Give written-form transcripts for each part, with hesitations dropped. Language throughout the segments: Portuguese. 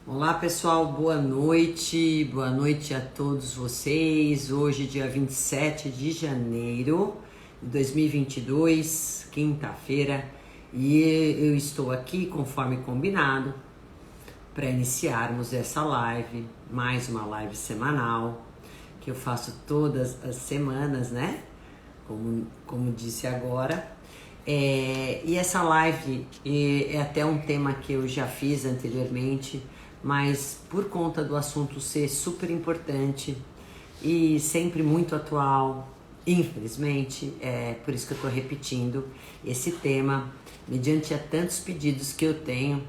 Olá pessoal, boa noite a todos vocês. Hoje, dia 27 de janeiro de 2022, quinta-feira, e eu estou aqui conforme combinado para iniciarmos essa live, mais uma live semanal que eu faço todas as semanas, né? Como disse agora. E essa live é até um tema que eu já fiz anteriormente, mas por conta do assunto ser super importante e sempre muito atual, infelizmente, é por isso que eu estou repetindo esse tema, mediante a tantos pedidos que eu tenho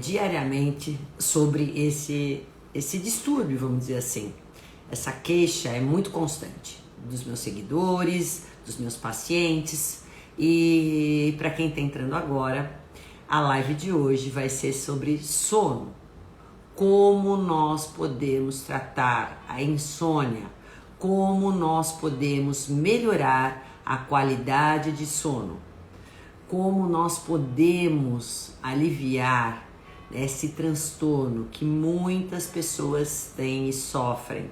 diariamente sobre esse distúrbio, vamos dizer assim. Essa queixa é muito constante dos meus seguidores, dos meus pacientes. E para quem está entrando agora, a live de hoje vai ser sobre sono. Como nós podemos tratar a insônia, como nós podemos melhorar a qualidade de sono, como nós podemos aliviar esse transtorno que muitas pessoas têm e sofrem,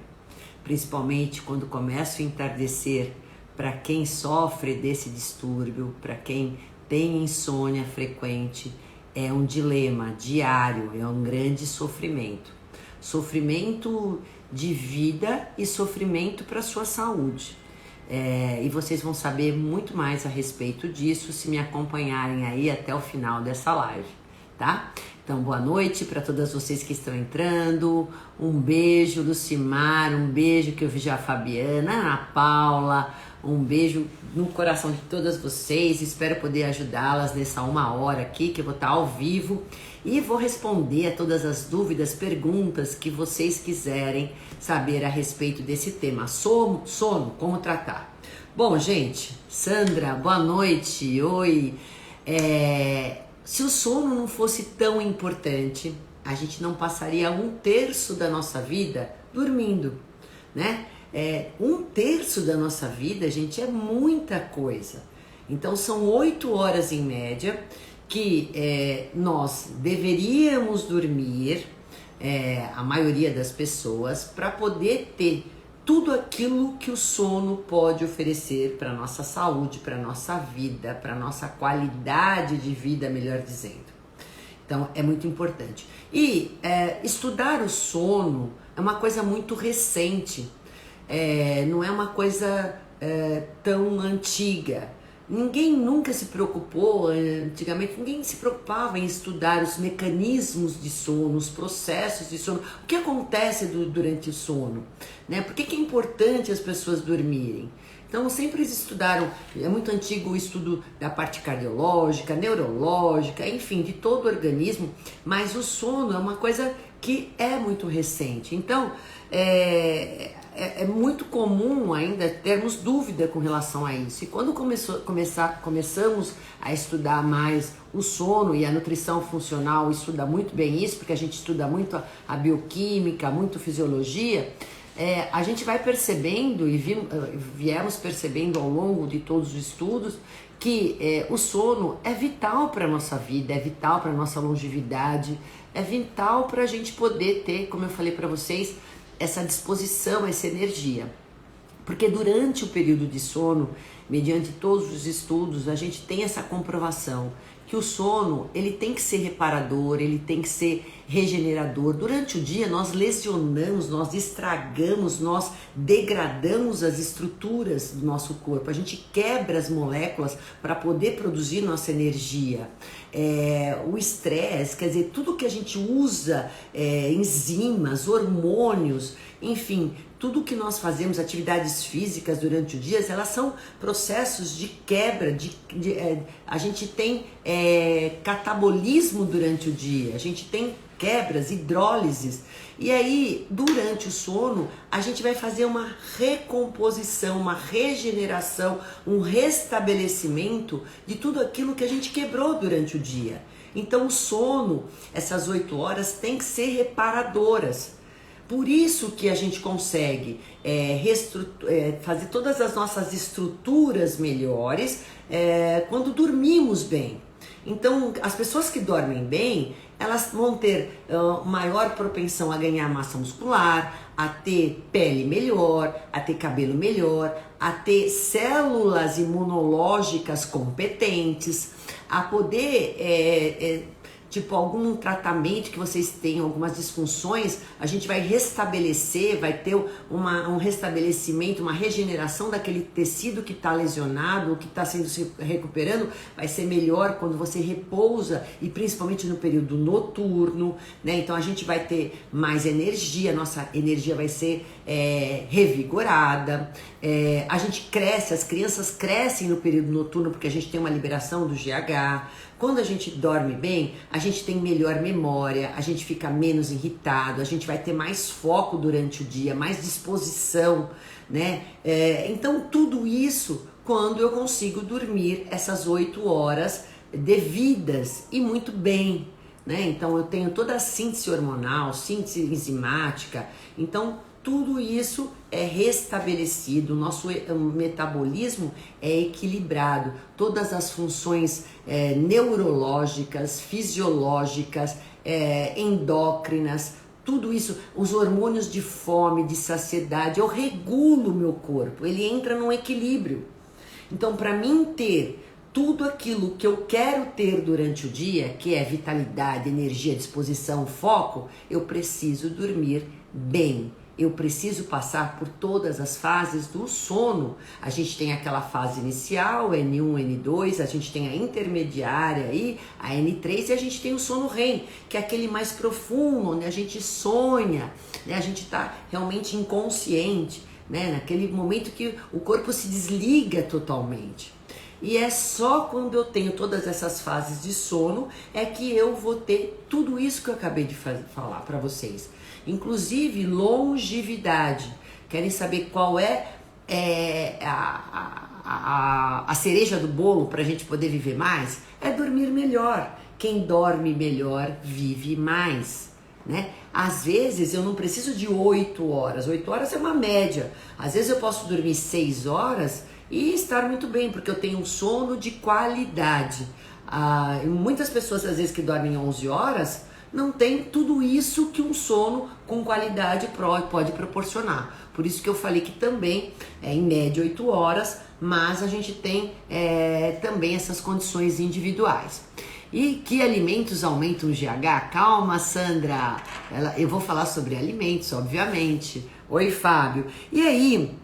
principalmente quando começa a entardecer. Para quem sofre desse distúrbio, para quem tem insônia frequente, é um dilema diário, é um grande sofrimento. Sofrimento de vida e sofrimento para a sua saúde. E vocês vão saber muito mais a respeito disso se me acompanharem aí até o final dessa live, tá? Então, boa noite para todas vocês que estão entrando. Um beijo, Lucimar, um beijo que eu vi já a Fabiana, a Ana Paula. Um beijo no coração de todas vocês, espero poder ajudá-las nessa 1 hora aqui, que eu vou estar ao vivo e vou responder a todas as dúvidas, perguntas que vocês quiserem saber a respeito desse tema. Sono, como tratar? Bom, gente, Sandra, boa noite, oi. Se o sono não fosse tão importante, a gente não passaria 1/3 da nossa vida dormindo, né? 1/3 da nossa vida, gente, é muita coisa. Então são 8 horas em média que nós deveríamos dormir, a maioria das pessoas, para poder ter tudo aquilo que o sono pode oferecer para nossa saúde, para nossa vida, para nossa qualidade de vida, melhor dizendo. Então é muito importante. E estudar o sono é uma coisa muito recente. Não é uma coisa tão antiga. Ninguém nunca se preocupou, antigamente ninguém se preocupava em estudar os mecanismos de sono, os processos de sono, o que acontece durante o sono, né? Por que é importante as pessoas dormirem? Então sempre eles estudaram, é muito antigo o estudo da parte cardiológica, neurológica, enfim, de todo o organismo, mas o sono é uma coisa que é muito recente. Então, é muito comum ainda termos dúvida com relação a isso. E quando começamos a estudar mais o sono, e a nutrição funcional estuda muito bem isso, porque a gente estuda muito a bioquímica, muito fisiologia, a gente vai percebendo e viemos percebendo ao longo de todos os estudos que o sono é vital para a nossa vida, é vital para a nossa longevidade, é vital para a gente poder ter, como eu falei para vocês, essa disposição, essa energia. Porque durante o período de sono, mediante todos os estudos, a gente tem essa comprovação que o sono, ele tem que ser reparador, ele tem que ser regenerador. Durante o dia nós lesionamos, nós estragamos, nós degradamos as estruturas do nosso corpo, a gente quebra as moléculas para poder produzir nossa energia. O estresse, quer dizer, tudo que a gente usa, enzimas, hormônios, enfim, tudo que nós fazemos, atividades físicas durante o dia, elas são processos de quebra, a gente tem catabolismo durante o dia, a gente tem quebras, hidrólises, e aí durante o sono a gente vai fazer uma recomposição, uma regeneração, um restabelecimento de tudo aquilo que a gente quebrou durante o dia. Então o sono, essas 8 horas, tem que ser reparadoras. Por isso que a gente consegue fazer todas as nossas estruturas melhores quando dormimos bem. Então, as pessoas que dormem bem, elas vão ter maior propensão a ganhar massa muscular, a ter pele melhor, a ter cabelo melhor, a ter células imunológicas competentes, a poder, tipo, algum tratamento que vocês tenham, algumas disfunções, a gente vai restabelecer, vai ter um restabelecimento, uma regeneração daquele tecido que está lesionado, que está se recuperando, vai ser melhor quando você repousa e principalmente no período noturno, né? Então a gente vai ter mais energia, nossa energia vai ser revigorada, a gente cresce, as crianças crescem no período noturno porque a gente tem uma liberação do GH. Quando a gente dorme bem, a gente tem melhor memória, a gente fica menos irritado, a gente vai ter mais foco durante o dia, mais disposição, né? Então tudo isso quando eu consigo dormir essas 8 horas devidas e muito bem, né? Então eu tenho toda a síntese hormonal, síntese enzimática, então tudo isso é restabelecido, o nosso metabolismo é equilibrado, todas as funções neurológicas, fisiológicas, endócrinas, tudo isso, os hormônios de fome, de saciedade, eu regulo o meu corpo, ele entra num equilíbrio. Então, para mim ter tudo aquilo que eu quero ter durante o dia, que é vitalidade, energia, disposição, foco, eu preciso dormir bem. Eu preciso passar por todas as fases do sono. A gente tem aquela fase inicial, N1, N2, a gente tem a intermediária aí, a N3, e a gente tem o sono REM, que é aquele mais profundo, onde a gente sonha, né? A gente está realmente inconsciente, né? Naquele momento que o corpo se desliga totalmente. E é só quando eu tenho todas essas fases de sono é que eu vou ter tudo isso que eu acabei de falar para vocês. Inclusive longevidade. Querem saber qual é a cereja do bolo para a gente poder viver mais? É dormir melhor. Quem dorme melhor vive mais, né? Às vezes eu não preciso de 8 horas. 8 horas é uma média. Às vezes eu posso dormir 6 horas e estar muito bem, porque eu tenho um sono de qualidade. Muitas pessoas às vezes que dormem 11 horas não tem tudo isso que um sono com qualidade pode proporcionar. Por isso que eu falei que também é em média 8 horas, mas a gente tem também essas condições individuais. E que alimentos aumentam o GH? Calma, Sandra, eu vou falar sobre alimentos, obviamente. Oi, Fábio. E aí,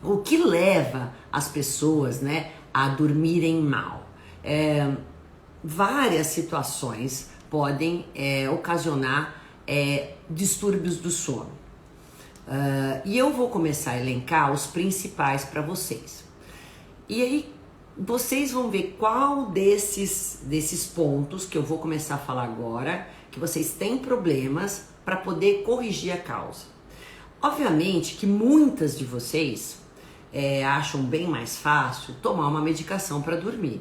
o que leva as pessoas, né, a dormirem mal? Várias situações podem ocasionar distúrbios do sono. E eu vou começar a elencar os principais para vocês. E aí vocês vão ver qual desses pontos que eu vou começar a falar agora, que vocês têm problemas para poder corrigir a causa. Obviamente que muitas de vocês acham bem mais fácil tomar uma medicação para dormir,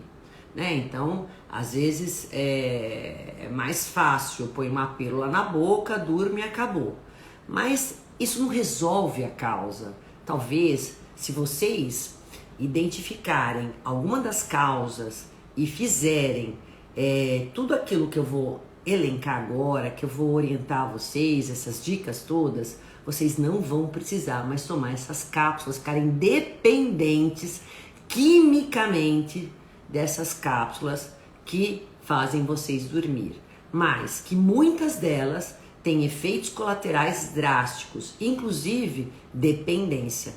né? Então, às vezes é mais fácil, põe uma pílula na boca, durme e acabou. Mas isso não resolve a causa. Talvez, se vocês identificarem alguma das causas e fizerem tudo aquilo que eu vou elencar agora, que eu vou orientar vocês, essas dicas todas, vocês não vão precisar mais tomar essas cápsulas, ficarem dependentes quimicamente dessas cápsulas que fazem vocês dormir, mas que muitas delas têm efeitos colaterais drásticos, inclusive dependência.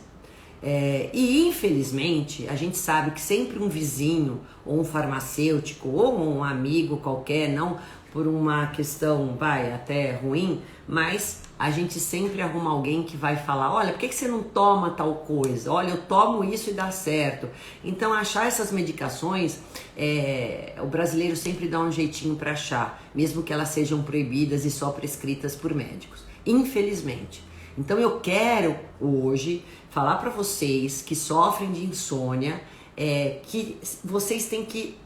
E infelizmente a gente sabe que sempre um vizinho ou um farmacêutico ou um amigo qualquer, não por uma questão até ruim, mas a gente sempre arruma alguém que vai falar, olha, por que você não toma tal coisa? Olha, eu tomo isso e dá certo. Então achar essas medicações, o brasileiro sempre dá um jeitinho para achar, mesmo que elas sejam proibidas e só prescritas por médicos, infelizmente. Então eu quero hoje falar para vocês que sofrem de insônia, que vocês têm que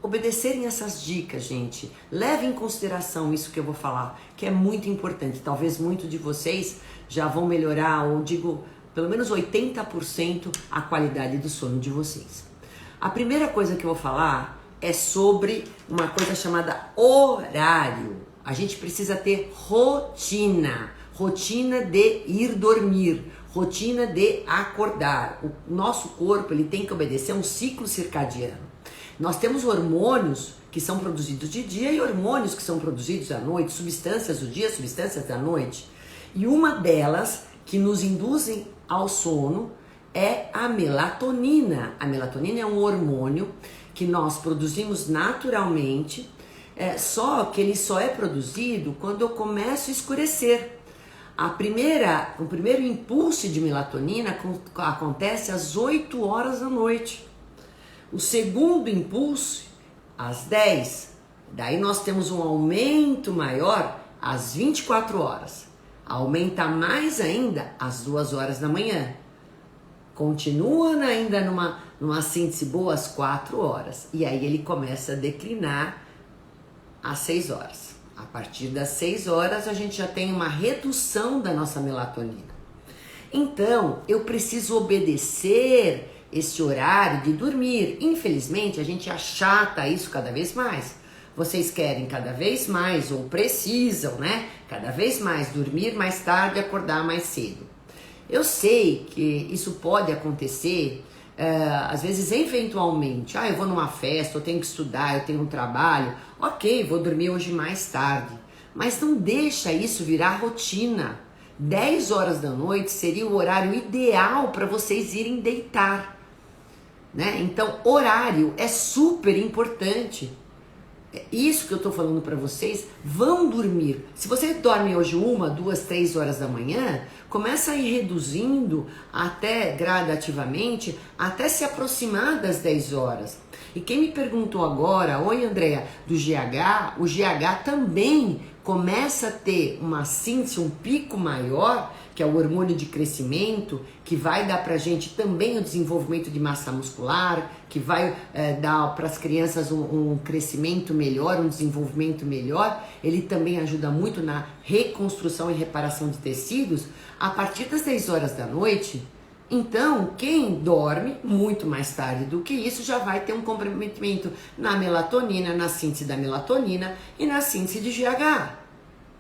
obedecerem essas dicas, gente. Levem em consideração isso que eu vou falar, que é muito importante. Talvez muitos de vocês já vão melhorar, ou digo, pelo menos 80% a qualidade do sono de vocês. A primeira coisa que eu vou falar é sobre uma coisa chamada horário. A gente precisa ter rotina. Rotina de ir dormir. Rotina de acordar. O nosso corpo ele tem que obedecer a um ciclo circadiano. Nós temos hormônios que são produzidos de dia e hormônios que são produzidos à noite, substâncias do dia, substâncias da noite. E uma delas que nos induzem ao sono é a melatonina. A melatonina é um hormônio que nós produzimos naturalmente, só que ele só é produzido quando eu começo a escurecer. O primeiro impulso de melatonina acontece às 8 horas da noite. O segundo impulso, às 10. Daí nós temos um aumento maior às 24 horas. Aumenta mais ainda às 2 horas da manhã. Continua ainda numa síntese boa às 4 horas. E aí ele começa a declinar às 6 horas. A partir das 6 horas a gente já tem uma redução da nossa melatonina. Então, eu preciso obedecer esse horário de dormir. Infelizmente, a gente achata isso cada vez mais. Vocês querem cada vez mais, ou precisam, né? Cada vez mais dormir mais tarde e acordar mais cedo. Eu sei que isso pode acontecer, às vezes eventualmente. Eu vou numa festa, eu tenho que estudar, eu tenho um trabalho. Ok, vou dormir hoje mais tarde. Mas não deixa isso virar rotina. 10 horas da noite seria o horário ideal para vocês irem deitar, né? Então, horário é super importante. Isso que eu tô falando para vocês, vão dormir. Se você dorme hoje 1, 2, 3 horas da manhã, começa a ir reduzindo até gradativamente, até se aproximar das 10 horas. E quem me perguntou agora, oi Andréa, do GH, o GH também começa a ter uma síntese, um pico maior, que é o hormônio de crescimento, que vai dar pra gente também o desenvolvimento de massa muscular, que vai dar para as crianças um crescimento melhor, um desenvolvimento melhor. Ele também ajuda muito na reconstrução e reparação de tecidos a partir das 10 horas da noite. Então, quem dorme muito mais tarde do que isso já vai ter um comprometimento na melatonina, na síntese da melatonina e na síntese de GH,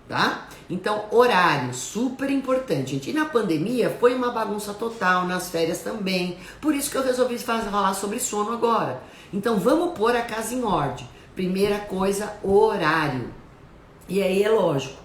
tá? Então, horário, super importante, gente. E na pandemia foi uma bagunça total, nas férias também. Por isso que eu resolvi falar sobre sono agora. Então, vamos pôr a casa em ordem. Primeira coisa, horário. E aí é lógico,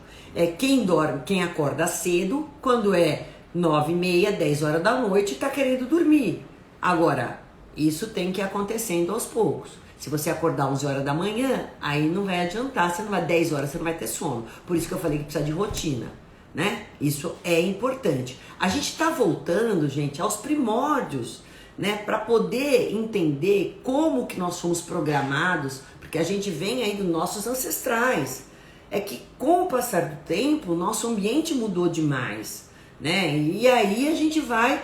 quem dorme, quem acorda cedo, quando é 9h30, 10 horas da noite, tá querendo dormir. Agora, isso tem que ir acontecendo aos poucos. Se você acordar 11 horas da manhã, aí não vai adiantar, você não vai 10 horas, você não vai ter sono. Por isso que eu falei que precisa de rotina, né? Isso é importante. A gente tá voltando, gente, aos primórdios, né? Para poder entender como que nós fomos programados, porque a gente vem aí dos nossos ancestrais. É que com o passar do tempo, o nosso ambiente mudou demais, né? E aí a gente vai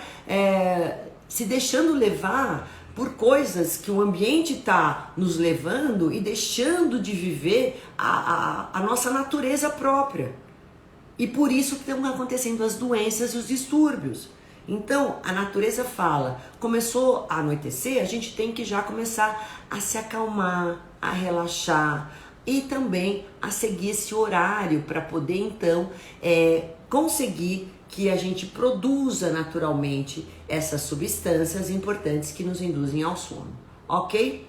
se deixando levar por coisas que o ambiente está nos levando e deixando de viver a nossa natureza própria. E por isso que estão acontecendo as doenças e os distúrbios. Então, a natureza fala, começou a anoitecer, a gente tem que já começar a se acalmar, a relaxar e também a seguir esse horário para poder, então, conseguir que a gente produza naturalmente essas substâncias importantes que nos induzem ao sono, ok?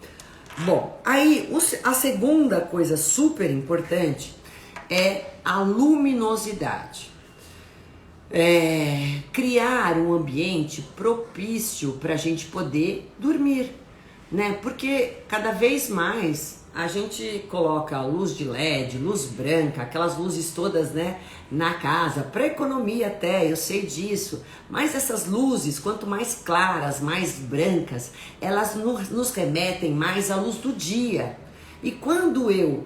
Bom, aí a segunda coisa super importante é a luminosidade. Criar um ambiente propício para a gente poder dormir, né? Porque cada vez mais a gente coloca luz de LED, luz branca, aquelas luzes todas, né, na casa, para economia até, eu sei disso. Mas essas luzes, quanto mais claras, mais brancas, elas nos remetem mais à luz do dia. E quando eu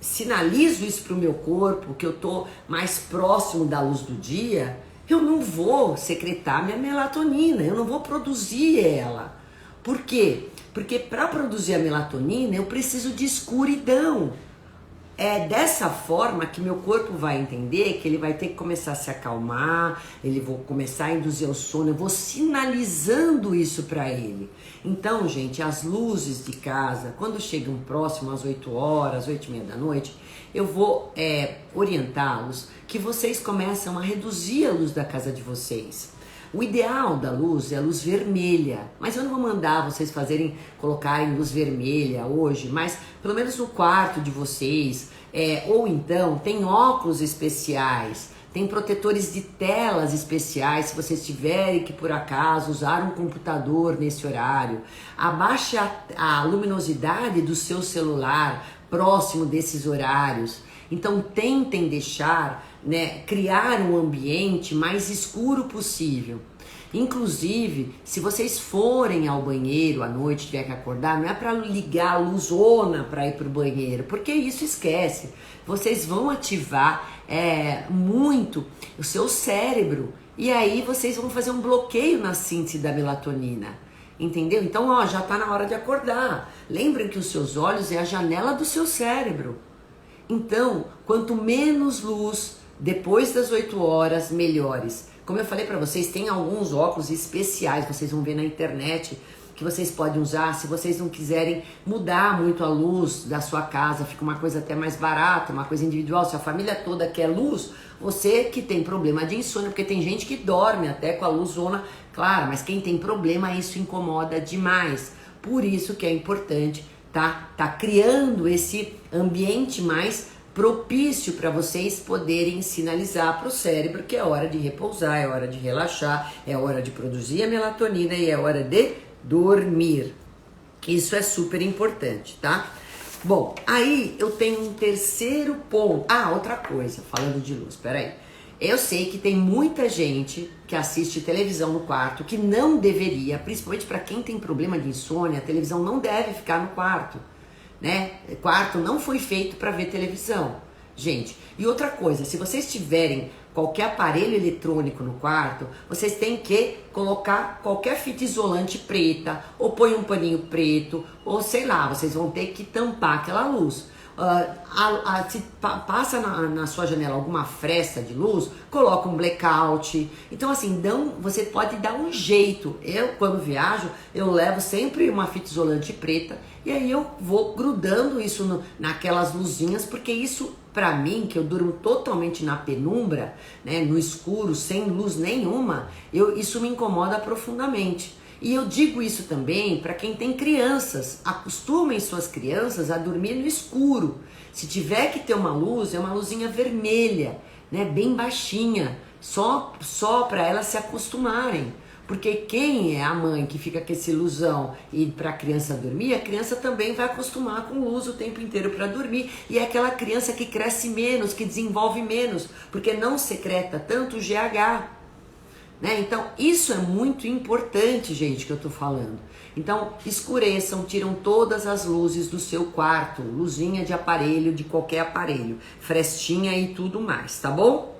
sinalizo isso para o meu corpo, que eu tô mais próximo da luz do dia, eu não vou secretar minha melatonina, eu não vou produzir ela. Por quê? Porque para produzir a melatonina eu preciso de escuridão. É dessa forma que meu corpo vai entender que ele vai ter que começar a se acalmar, ele vai começar a induzir o sono, eu vou sinalizando isso para ele. Então, gente, as luzes de casa, quando chegam próximo às 8 horas, 8h30 da noite, eu vou orientá-los que vocês começam a reduzir a luz da casa de vocês. O ideal da luz é a luz vermelha, mas eu não vou mandar vocês colocarem luz vermelha hoje, mas pelo menos no quarto de vocês, ou então tem óculos especiais, tem protetores de telas especiais se vocês tiverem que por acaso usar um computador nesse horário. Abaixe a luminosidade do seu celular próximo desses horários. Então tentem deixar, criar um ambiente mais escuro possível. Inclusive, se vocês forem ao banheiro à noite, tiver que acordar, não é para ligar a luzona para ir para o banheiro, porque isso esquece. Vocês vão ativar muito o seu cérebro e aí vocês vão fazer um bloqueio na síntese da melatonina. Entendeu? Então, já está na hora de acordar. Lembrem que os seus olhos é a janela do seu cérebro. Então, quanto menos luz depois das 8 horas, melhores. Como eu falei para vocês, tem alguns óculos especiais, vocês vão ver na internet, que vocês podem usar se vocês não quiserem mudar muito a luz da sua casa, fica uma coisa até mais barata, uma coisa individual. Se a família toda quer luz, você que tem problema de insônia, porque tem gente que dorme até com a luzona, claro, mas quem tem problema, isso incomoda demais. Por isso que é importante tá criando esse ambiente mais propício para vocês poderem sinalizar para o cérebro que é hora de repousar, é hora de relaxar, é hora de produzir a melatonina e é hora de dormir. Isso é super importante, tá? Bom, aí eu tenho um terceiro ponto. Outra coisa, falando de luz, peraí. Eu sei que tem muita gente que assiste televisão no quarto que não deveria, principalmente para quem tem problema de insônia, a televisão não deve ficar no quarto. Quarto não foi feito para ver televisão, gente. E outra coisa, se vocês tiverem qualquer aparelho eletrônico no quarto, vocês têm que colocar qualquer fita isolante preta, ou põe um paninho preto, ou sei lá, vocês vão ter que tampar aquela luz. Se passa na sua janela alguma fresta de luz, coloca um blackout. Então assim, você pode dar um jeito. Eu, quando viajo, eu levo sempre uma fita isolante preta e aí eu vou grudando isso naquelas luzinhas, porque isso, pra mim, que eu durmo totalmente na penumbra, no escuro, sem luz nenhuma, isso me incomoda profundamente. E eu digo isso também para quem tem crianças. Acostumem suas crianças a dormir no escuro. Se tiver que ter uma luz, é uma luzinha vermelha, bem baixinha, só para elas se acostumarem. Porque quem é a mãe que fica com esse luzão e para a criança dormir, a criança também vai acostumar com luz o tempo inteiro para dormir. E é aquela criança que cresce menos, que desenvolve menos, porque não secreta tanto o GH. Então, isso é muito importante, gente, que eu tô falando. Então, escureçam, tiram todas as luzes do seu quarto, luzinha de aparelho, de qualquer aparelho, frestinha e tudo mais, tá bom?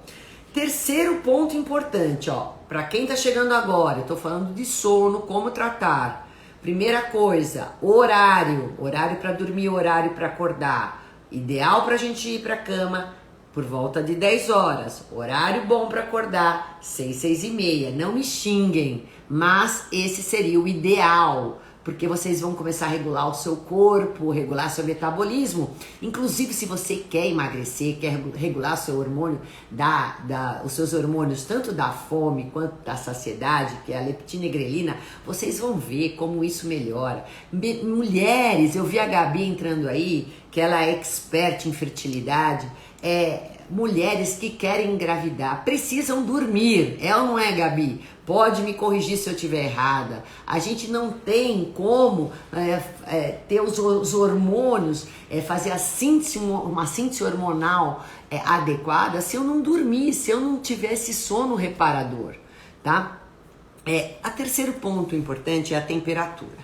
Terceiro ponto importante, para quem tá chegando agora, eu tô falando de sono, como tratar. Primeira coisa, horário para dormir, horário para acordar. Ideal pra gente ir pra cama por volta de 10 horas, horário bom para acordar, 6, 6 e meia, não me xinguem, mas esse seria o ideal, porque vocês vão começar a regular o seu corpo, regular seu metabolismo, inclusive se você quer emagrecer, quer regular seu hormônio, os seus hormônios, tanto da fome quanto da saciedade, que é a leptina e grelina, vocês vão ver como isso melhora. Mulheres, eu vi a Gabi entrando aí, que ela é expert em fertilidade, mulheres que querem engravidar precisam dormir, ou não é, Gabi? Pode me corrigir se eu estiver errada. A gente não tem como ter os hormônios, fazer uma síntese hormonal adequada se eu não dormir, se eu não tiver esse sono reparador, tá? A terceiro ponto importante é a temperatura.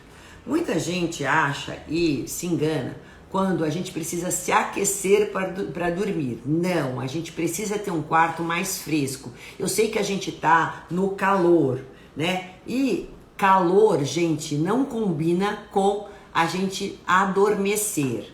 Muita gente acha e se engana quando a gente precisa se aquecer para dormir. Não, a gente precisa ter um quarto mais fresco. Eu sei que a gente tá no calor, E calor, gente, não combina com a gente adormecer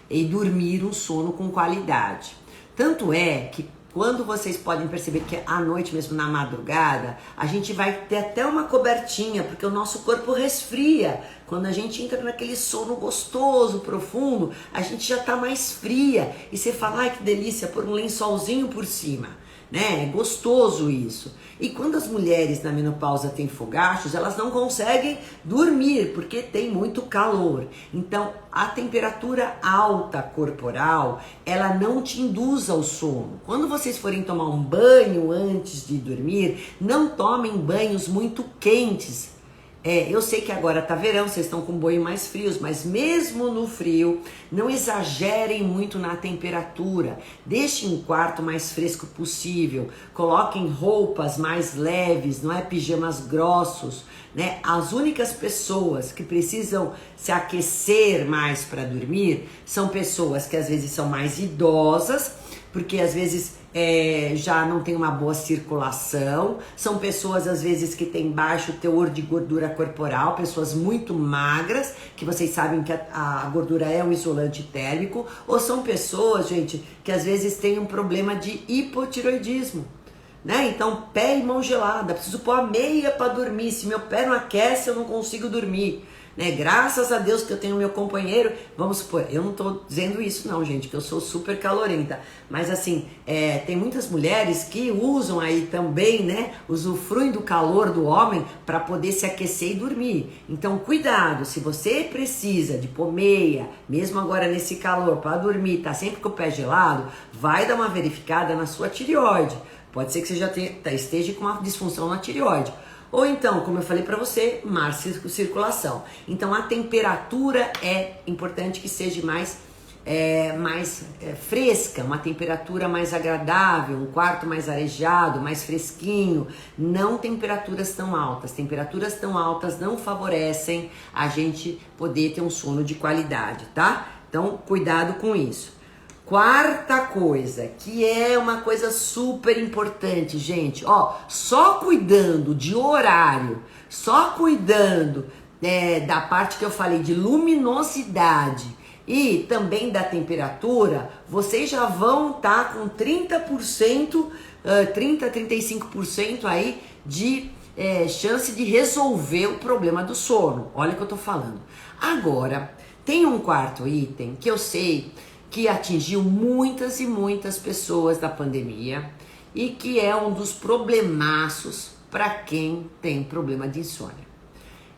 e dormir um sono com qualidade. Tanto é que quando vocês podem perceber que à noite mesmo, na madrugada, a gente vai ter até uma cobertinha, porque o nosso corpo resfria quando a gente entra naquele sono gostoso, profundo, a gente já tá mais fria. E você fala, ai que delícia, pôr um lençolzinho por cima, né? É gostoso isso. E quando as mulheres na menopausa têm fogachos, elas não conseguem dormir porque tem muito calor. Então, a temperatura alta corporal, ela não te induz ao sono. Quando vocês forem tomar um banho antes de dormir, não tomem banhos muito quentes. Eu sei que agora tá verão, vocês estão com banho mais frios, mas mesmo no frio, não exagerem muito na temperatura. Deixem o quarto mais fresco possível. Coloquem roupas mais leves, não é pijamas grossos, né? As únicas pessoas que precisam se aquecer mais para dormir são pessoas que às vezes são mais idosas, porque às vezes já não tem uma boa circulação, são pessoas às vezes que têm baixo teor de gordura corporal, pessoas muito magras, que vocês sabem que a gordura é um isolante térmico, ou são pessoas, gente, que às vezes têm um problema de hipotiroidismo, né? Então, pé e mão gelada, preciso pôr a meia para dormir, se meu pé não aquece eu não consigo dormir. Né? Graças a Deus que eu tenho meu companheiro, vamos supor, eu não tô dizendo isso não, gente, que eu sou super calorenta, mas assim, tem muitas mulheres que usam aí também, né, usufruem do calor do homem para poder se aquecer e dormir. Então, cuidado, se você precisa de pôr meia, mesmo agora nesse calor, para dormir, tá sempre com o pé gelado, vai dar uma verificada na sua tireoide. Pode ser que você já esteja com uma disfunção na tireoide. Ou então, como eu falei para você, má circulação. Então a temperatura é importante que seja mais fresca, uma temperatura mais agradável, um quarto mais arejado, mais fresquinho, não temperaturas tão altas. Temperaturas tão altas não favorecem a gente poder ter um sono de qualidade, tá? Então, cuidado com isso. Quarta coisa, que é uma coisa super importante, gente, ó, só cuidando de horário, só cuidando da parte que eu falei de luminosidade e também da temperatura, vocês já vão estar com 30%, 35% aí de chance de resolver o problema do sono. Olha o que eu tô falando. Agora, tem um quarto item que eu sei que atingiu muitas e muitas pessoas da pandemia e que é um dos problemaços para quem tem problema de insônia,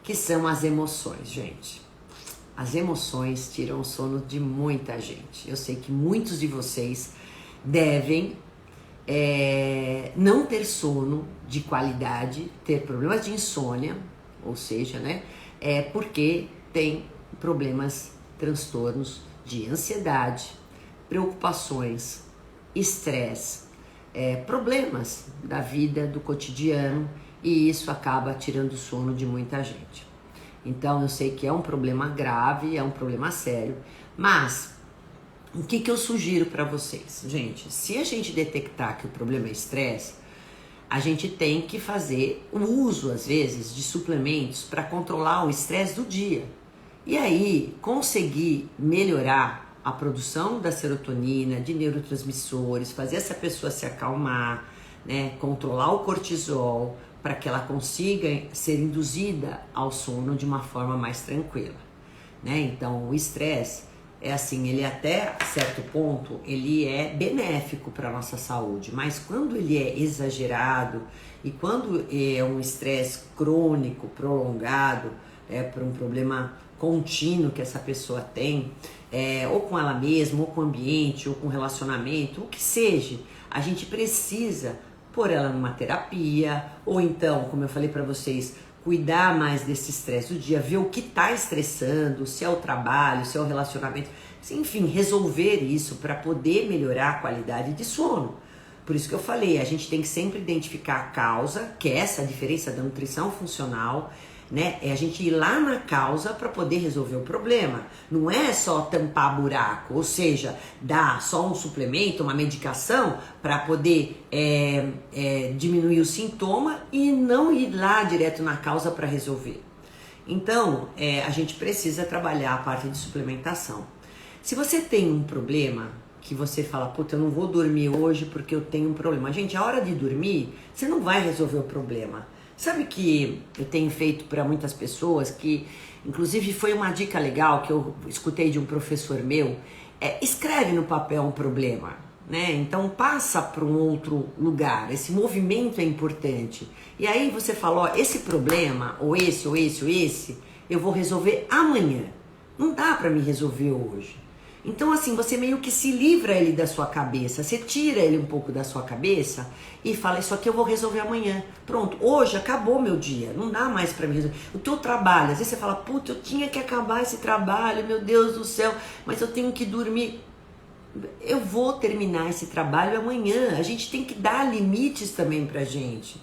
que são as emoções, gente. As emoções tiram o sono de muita gente. Eu sei que muitos de vocês devem não ter sono de qualidade, ter problemas de insônia, ou seja, né, porque tem problemas, transtornos de ansiedade, preocupações, estresse, problemas da vida, do cotidiano, e isso acaba tirando o sono de muita gente. Então eu sei que é um problema grave, é um problema sério, mas o que eu sugiro para vocês? Gente, se a gente detectar que o problema é estresse, a gente tem que fazer o uso, às vezes, de suplementos para controlar o estresse do dia. E aí, conseguir melhorar a produção da serotonina, de neurotransmissores, fazer essa pessoa se acalmar, né, controlar o cortisol, para que ela consiga ser induzida ao sono de uma forma mais tranquila, né? Então, o estresse é assim, ele até certo ponto, ele é benéfico para a nossa saúde, mas quando ele é exagerado e quando é um estresse crônico, prolongado, por um problema contínuo que essa pessoa tem, ou com ela mesma, ou com o ambiente, ou com o relacionamento, o que seja, a gente precisa pôr ela numa terapia, ou então, como eu falei para vocês, cuidar mais desse estresse do dia, ver o que está estressando, se é o trabalho, se é o relacionamento, enfim, resolver isso para poder melhorar a qualidade de sono. Por isso que eu falei, a gente tem que sempre identificar a causa, que é essa diferença da nutrição funcional, né? É a gente ir lá na causa para poder resolver o problema. Não é só tampar buraco, ou seja, dar só um suplemento, uma medicação para poder diminuir o sintoma e não ir lá direto na causa para resolver. Então, a gente precisa trabalhar a parte de suplementação. Se você tem um problema que você fala, puta, eu não vou dormir hoje porque eu tenho um problema. Gente, a hora de dormir, você não vai resolver o problema. Sabe que eu tenho feito para muitas pessoas que Inclusive foi uma dica legal que eu escutei de um professor meu, escreve no papel um problema, né? Então passa para um outro lugar, esse movimento é importante. E aí você fala, ó, esse problema, ou esse, eu vou resolver amanhã. Não dá para me resolver hoje. Então assim, você meio que se livra ele da sua cabeça, você tira ele um pouco da sua cabeça e fala, isso aqui eu vou resolver amanhã. Pronto, hoje acabou meu dia, não dá mais pra mim resolver. O teu trabalho, às vezes você fala, puta, eu tinha que acabar esse trabalho, meu Deus do céu, mas eu tenho que dormir. Eu vou terminar esse trabalho amanhã, a gente tem que dar limites também pra gente.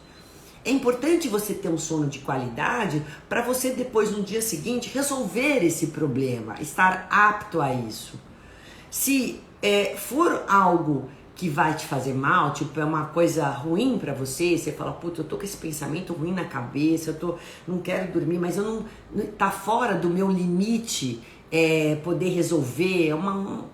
É importante você ter um sono de qualidade para você depois no dia seguinte resolver esse problema, estar apto a isso. Se for algo que vai te fazer mal, tipo é uma coisa ruim para você, você fala, puta, eu tô com esse pensamento ruim na cabeça, não quero dormir, mas eu não tá fora do meu limite poder resolver, é uma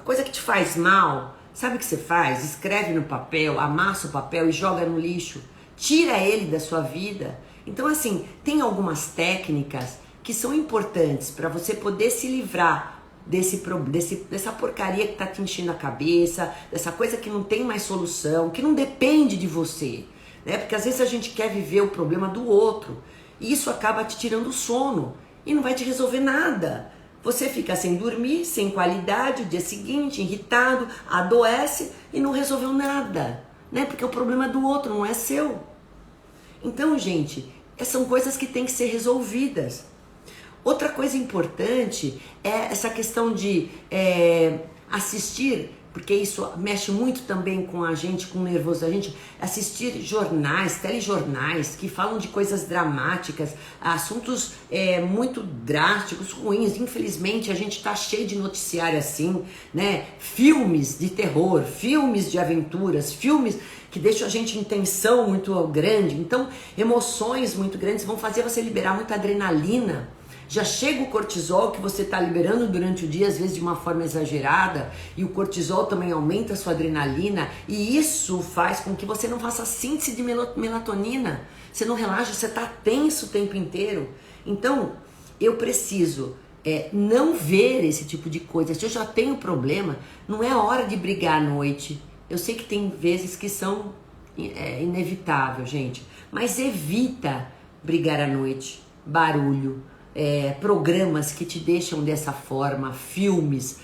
coisa que te faz mal. Sabe o que você faz? Escreve no papel, amassa o papel e joga no lixo. Tira ele da sua vida. Então assim, tem algumas técnicas que são importantes para você poder se livrar dessa porcaria que tá te enchendo a cabeça, dessa coisa que não tem mais solução, que não depende de você, né? Porque às vezes a gente quer viver o problema do outro e isso acaba te tirando o sono e não vai te resolver nada. Você fica sem dormir, sem qualidade, o dia seguinte, irritado, adoece e não resolveu nada, né? Porque o problema é do outro, não é seu. Então, gente, são coisas que têm que ser resolvidas. Outra coisa importante é essa questão de assistir, porque isso mexe muito também com a gente, com o nervoso da gente, assistir jornais, telejornais que falam de coisas dramáticas, assuntos muito drásticos, ruins. Infelizmente a gente tá cheio de noticiário assim, né? Filmes de terror, filmes de aventuras, filmes que deixam a gente em tensão muito grande. Então emoções muito grandes vão fazer você liberar muita adrenalina. Já chega o cortisol que você está liberando durante o dia, às vezes de uma forma exagerada, e o cortisol também aumenta a sua adrenalina, e isso faz com que você não faça síntese de melatonina, você não relaxa, você está tenso o tempo inteiro. Então, eu preciso não ver esse tipo de coisa. Se eu já tenho problema, não é hora de brigar à noite. Eu sei que tem vezes que são inevitável, gente, mas evita brigar à noite, barulho, programas que te deixam dessa forma, filmes,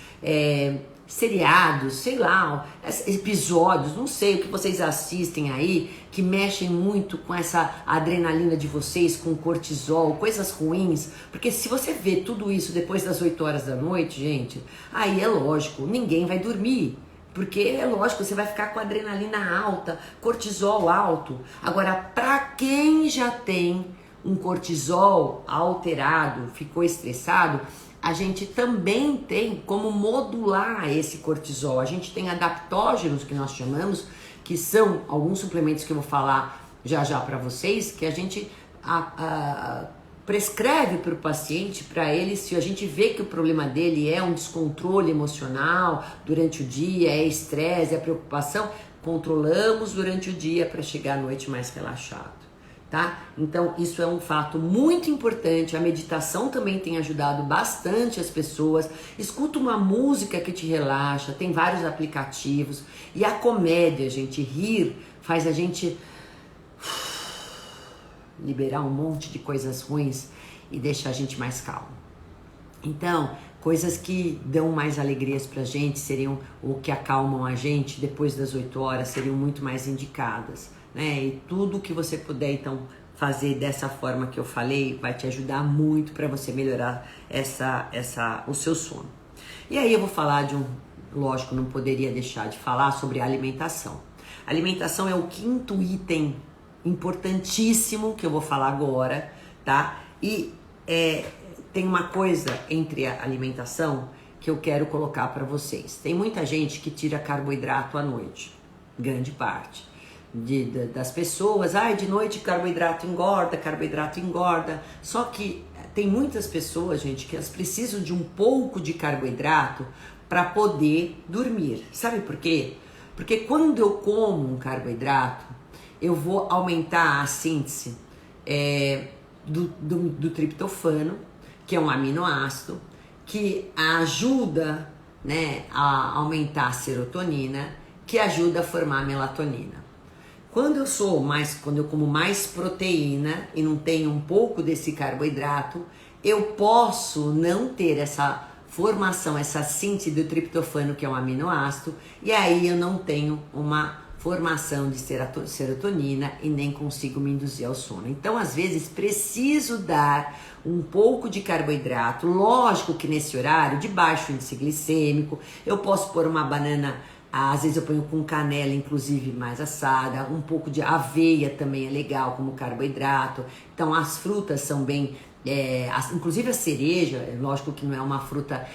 seriados, sei lá, episódios, não sei o que vocês assistem aí, que mexem muito com essa adrenalina de vocês, com cortisol, coisas ruins, porque se você vê tudo isso depois das 8 horas da noite, gente, aí é lógico, ninguém vai dormir. Porque é lógico, você vai ficar com adrenalina alta, cortisol alto. Agora, para quem já tem um cortisol alterado, ficou estressado, a gente também tem como modular esse cortisol. A gente tem adaptógenos, que nós chamamos, que são alguns suplementos que eu vou falar já já para vocês, que a gente prescreve para o paciente, para ele, se a gente vê que o problema dele é um descontrole emocional durante o dia, é estresse, é preocupação, controlamos durante o dia para chegar à noite mais relaxado. Tá? Então isso é um fato muito importante. A meditação também tem ajudado bastante as pessoas. Escuta uma música que te relaxa, tem vários aplicativos. E a comédia, gente, rir faz a gente liberar um monte de coisas ruins e deixar a gente mais calmo. Então, coisas que dão mais alegrias pra gente seriam, ou que acalmam a gente depois das 8 horas, seriam muito mais indicadas, né? E tudo que você puder então fazer dessa forma que eu falei vai te ajudar muito para você melhorar o seu sono. E aí eu vou falar lógico, não poderia deixar de falar sobre a alimentação. A alimentação é o 5º item importantíssimo que eu vou falar agora, tá? E tem uma coisa entre a alimentação que eu quero colocar para vocês. Tem muita gente que tira carboidrato à noite, grande parte das pessoas. De noite carboidrato engorda. Só que tem muitas pessoas, gente, que elas precisam de um pouco de carboidrato para poder dormir. Sabe por quê? Porque quando eu como um carboidrato, eu vou aumentar a síntese do triptofano, que é um aminoácido que ajuda, né, a aumentar a serotonina, que ajuda a formar a melatonina. Quando eu como mais proteína e não tenho um pouco desse carboidrato, eu posso não ter essa formação, essa síntese do triptofano, que é um aminoácido, e aí eu não tenho uma formação de serotonina e nem consigo me induzir ao sono. Então, às vezes, preciso dar um pouco de carboidrato, lógico que nesse horário de baixo índice glicêmico, eu posso pôr uma banana, às vezes eu ponho com canela, inclusive mais assada, um pouco de aveia também é legal como carboidrato. Então, as frutas são bem... inclusive a cereja, lógico que não é uma fruta...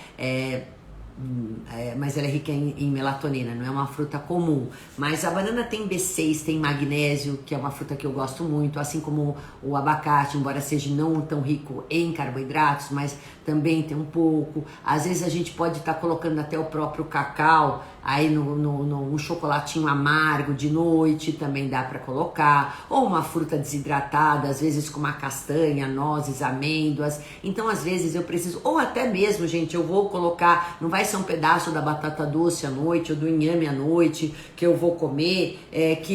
mas ela é rica em melatonina, não é uma fruta comum. Mas a banana tem B6, tem magnésio, que é uma fruta que eu gosto muito, assim como o abacate, embora seja não tão rico em carboidratos, mas também tem um pouco. Às vezes a gente pode estar colocando até o próprio cacau aí no chocolatinho amargo de noite, também dá para colocar, ou uma fruta desidratada, às vezes com uma castanha, nozes, amêndoas. Então às vezes eu preciso, ou até mesmo, gente, eu vou colocar, não vai ser um pedaço da batata doce à noite ou do inhame à noite que eu vou comer,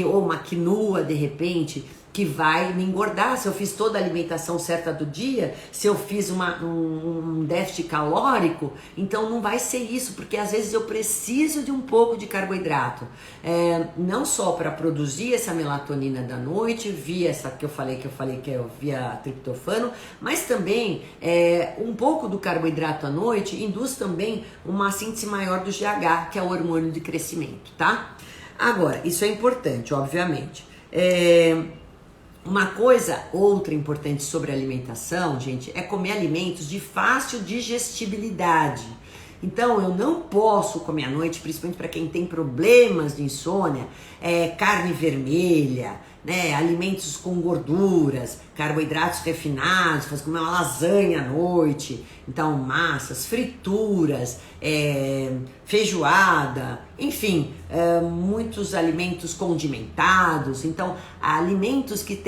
ou uma quinoa de repente, que vai me engordar. Se eu fiz toda a alimentação certa do dia, se eu fiz um déficit calórico, então não vai ser isso, porque às vezes eu preciso de um pouco de carboidrato, não só para produzir essa melatonina da noite, via essa que eu falei que é via triptofano, mas também um pouco do carboidrato à noite induz também uma síntese maior do GH, que é o hormônio de crescimento, tá? Agora, isso é importante, obviamente. Outra importante sobre a alimentação, gente, é comer alimentos de fácil digestibilidade. Então, eu não posso comer à noite, principalmente para quem tem problemas de insônia, carne vermelha, né, alimentos com gorduras, carboidratos refinados, fazer comer uma lasanha à noite, então massas, frituras, feijoada, enfim, muitos alimentos condimentados. Então, alimentos que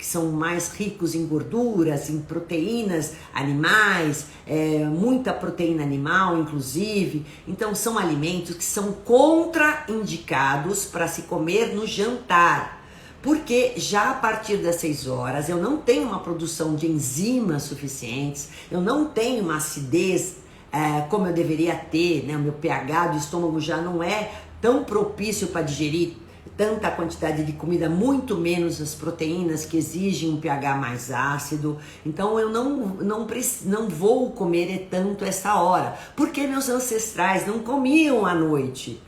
são mais ricos em gorduras, em proteínas animais, muita proteína animal, inclusive. Então, são alimentos que são contraindicados para se comer no jantar. Porque já a partir das 6 horas eu não tenho uma produção de enzimas suficientes, eu não tenho uma acidez como eu deveria ter, né? O meu pH do estômago já não é tão propício para digerir tanta quantidade de comida, muito menos as proteínas que exigem um pH mais ácido. Então eu não vou comer tanto essa hora, porque meus ancestrais não comiam à noite.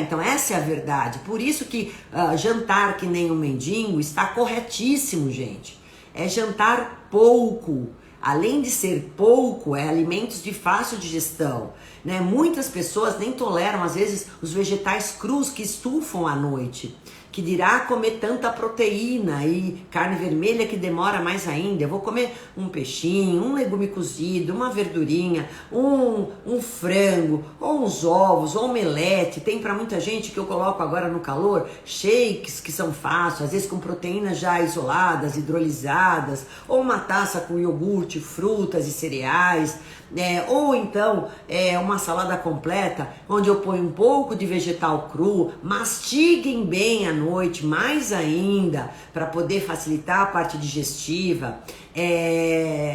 Então essa é a verdade. Por isso que jantar que nem um mendigo está corretíssimo, gente. É jantar pouco. Além de ser pouco, alimentos de fácil digestão, né? Muitas pessoas nem toleram, às vezes, os vegetais crus que estufam à noite. Que dirá comer tanta proteína e carne vermelha, que demora mais ainda. Eu vou comer um peixinho, um legume cozido, uma verdurinha, um frango, ou uns ovos, ou omelete. Tem para muita gente que eu coloco agora no calor, shakes que são fáceis, às vezes com proteínas já isoladas, hidrolisadas, ou uma taça com iogurte, frutas e cereais. Ou então uma salada completa, onde eu ponho um pouco de vegetal cru, mastiguem bem à noite, mais ainda, para poder facilitar a parte digestiva.